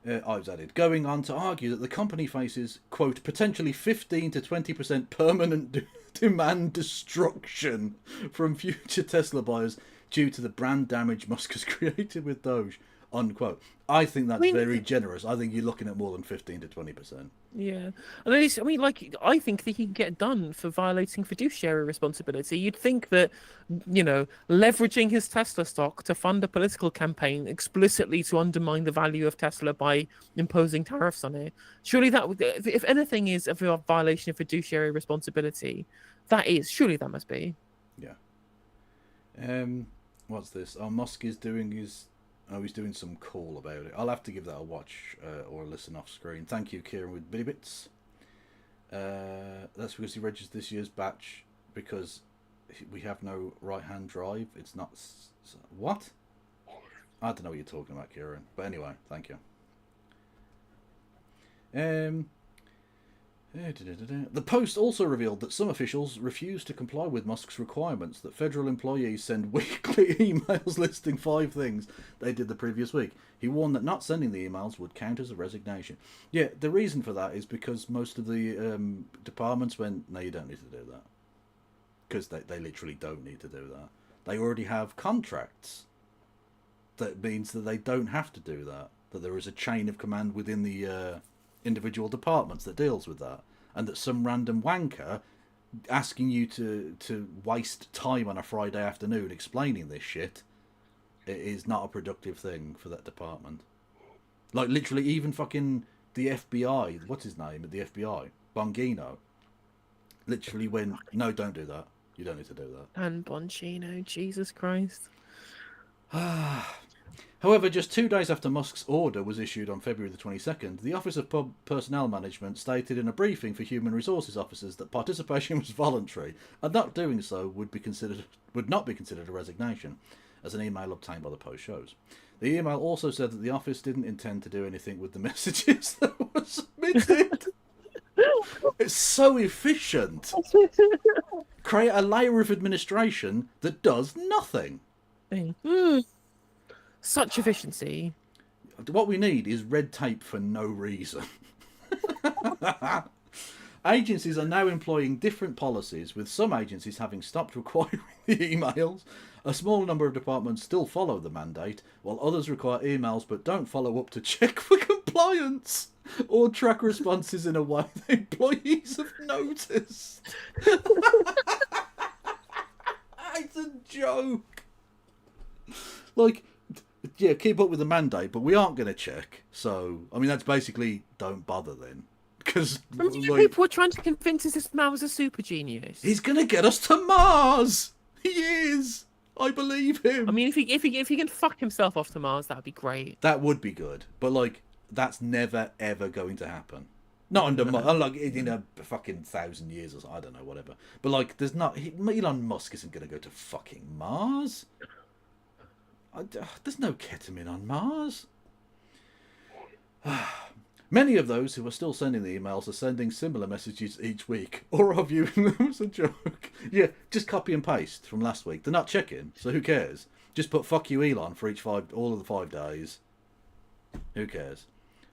Ives added, going on to argue that the company faces, quote, potentially 15 to 20% permanent demand destruction from future Tesla buyers due to the brand damage Musk has created with Doge, unquote. I think that's very generous. I think you're looking at more than 15 to 20%. Yeah. And I think that he can get done for violating fiduciary responsibility. You'd think that, leveraging his Tesla stock to fund a political campaign explicitly to undermine the value of Tesla by imposing tariffs on it. Surely that, if anything is a violation of fiduciary responsibility, surely that must be. Yeah. What's this? Oh, Musk is doing his... Oh, he's doing some call about it. I'll have to give that a watch or a listen off screen. Thank you, Kieran, with Bitty Bits. That's because he registered this year's batch because we have no right-hand drive. It's not... What? I don't know what you're talking about, Kieran. But anyway, thank you. The Post also revealed that some officials refused to comply with Musk's requirements that federal employees send weekly emails listing 5 things they did the previous week. He warned that not sending the emails would count as a resignation. Yeah, the reason for that is because most of the departments went, no, you don't need to do that. Because they literally don't need to do that. They already have contracts. That means that they don't have to do that. That there is a chain of command within the... individual departments that deals with that, and that some random wanker asking you to waste time on a Friday afternoon explaining this shit, it is not a productive thing for that department. Like, literally, even fucking the FBI, what's his name at the FBI, Bongino, literally went, no, don't do that, you don't need to do that. And Bongino, Jesus Christ. However, just 2 days after Musk's order was issued on February the 22nd, the Office of Personnel Management stated in a briefing for human resources officers that participation was voluntary, and not doing so would not be considered a resignation, as an email obtained by the Post shows. The email also said that the office didn't intend to do anything with the messages that were submitted. It's so efficient. Create a layer of administration that does nothing. Such efficiency. What we need is red tape for no reason. Agencies are now employing different policies, with some agencies having stopped requiring the emails. A small number of departments still follow the mandate, while others require emails but don't follow up to check for compliance or track responses in a way the employees have noticed. It's a joke. Like, yeah, keep up with the mandate, but we aren't going to check. So, I mean, that's basically don't bother then. Because people are trying to convince us this man was a super genius. He's going to get us to Mars. He is. I believe him. I mean, if he can fuck himself off to Mars, that'd be great. That would be good. But, like, that's never, ever going to happen. Not under, like, in a fucking 1,000 years or so, I don't know, whatever. But, like, there's not, Elon Musk isn't going to go to fucking Mars. There's no ketamine on Mars. Many of those who are still sending the emails are sending similar messages each week, or are viewing them as a joke. Yeah, just copy and paste from last week. They're not checking, so who cares? Just put "fuck you, Elon" for all of the 5 days. Who cares?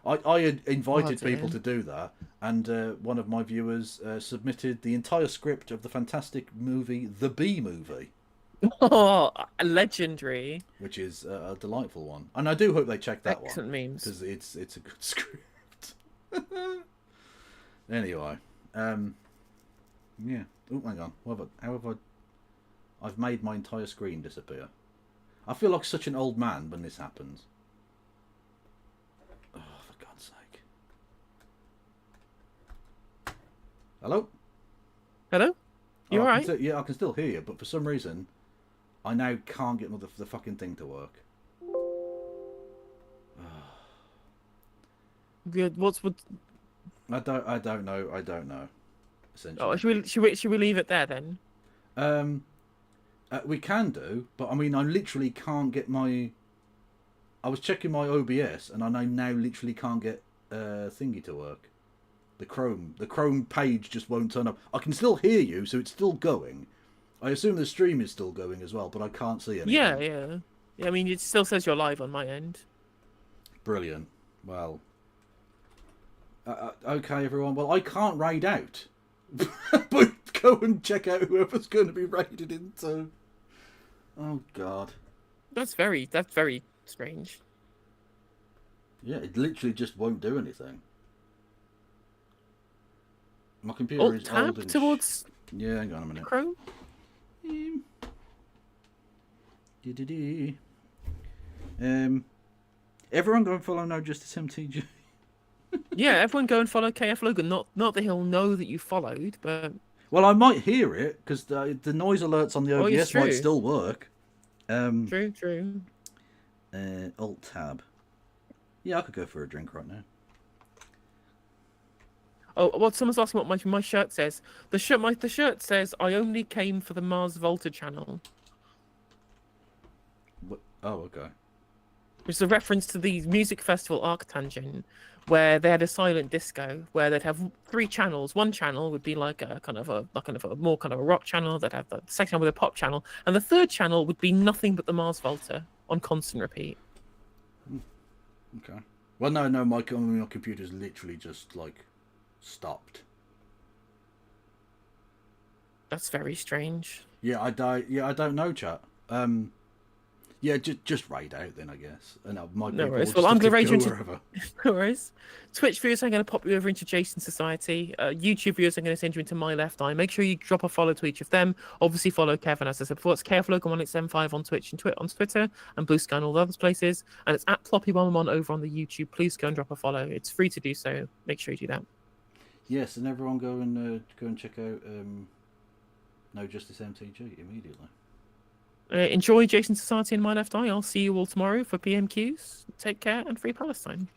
I had invited people to do that, and one of my viewers submitted the entire script of the fantastic movie The Bee Movie. Oh, legendary! Which is a delightful one, and I do hope they check that Excellent one memes, because it's a good script. Anyway, yeah. Oh, hang on. How have I? I've made my entire screen disappear. I feel like such an old man when this happens. Oh, for God's sake! Hello. Hello. You alright? Yeah, I can still hear you, but for some reason, I now can't get the fucking thing to work. Good. I don't know. Essentially. Oh, should we leave it there then? We can do, but I mean, I literally can't get my. I was checking my OBS, and I now literally can't get thingy to work. The Chrome page just won't turn up. I can still hear you, so it's still going. I assume the stream is still going as well, but I can't see anything. Yeah. I mean, it still says you're live on my end. Brilliant. Well. Okay, everyone. Well, I can't raid out. But go and check out whoever's going to be raided into. Oh, God. That's very strange. Yeah, it literally just won't do anything. My computer is tab old and towards. Yeah, hang on a minute. Chrome. Everyone go and follow No Justice MTG. Yeah, everyone go and follow KF Logan. Not that he'll know that you followed, but. Well, I might hear it because the noise alerts on the OBS might still work. True. Alt tab. Yeah, I could go for a drink right now. Oh, well, someone's asking what my shirt says. The shirt says, "I only came for the Mars Volta channel." What? Oh, okay. Which is a reference to the music festival Arctangent, where they had a silent disco, where they'd have 3 channels. One channel would be like a more kind of a rock channel. They'd have the second channel with a pop channel, and the third channel would be nothing but the Mars Volta on constant repeat. Okay. Well, no, my computer's literally just like stopped. That's very strange. Yeah, I don't know, chat. Yeah, just raid out then, I guess. And no worries. Well, I'm going to raid you into. Wherever. No worries. Twitch viewers are going to pop you over into Jason Society. YouTube viewers are going to send you into My Left Eye. Make sure you drop a follow to each of them. Obviously, follow Kevin, as I said before. It's KFLogan1875 on Twitch and on Twitter and Blue Sky and all the other places. And it's at Ploppy111 over on the YouTube. Please go and drop a follow. It's free to do so. Make sure you do that. Yes, and everyone go and check out No Justice MTG immediately. Enjoy Jason Society and My Left Eye. I'll see you all tomorrow for PMQs. Take care and free Palestine.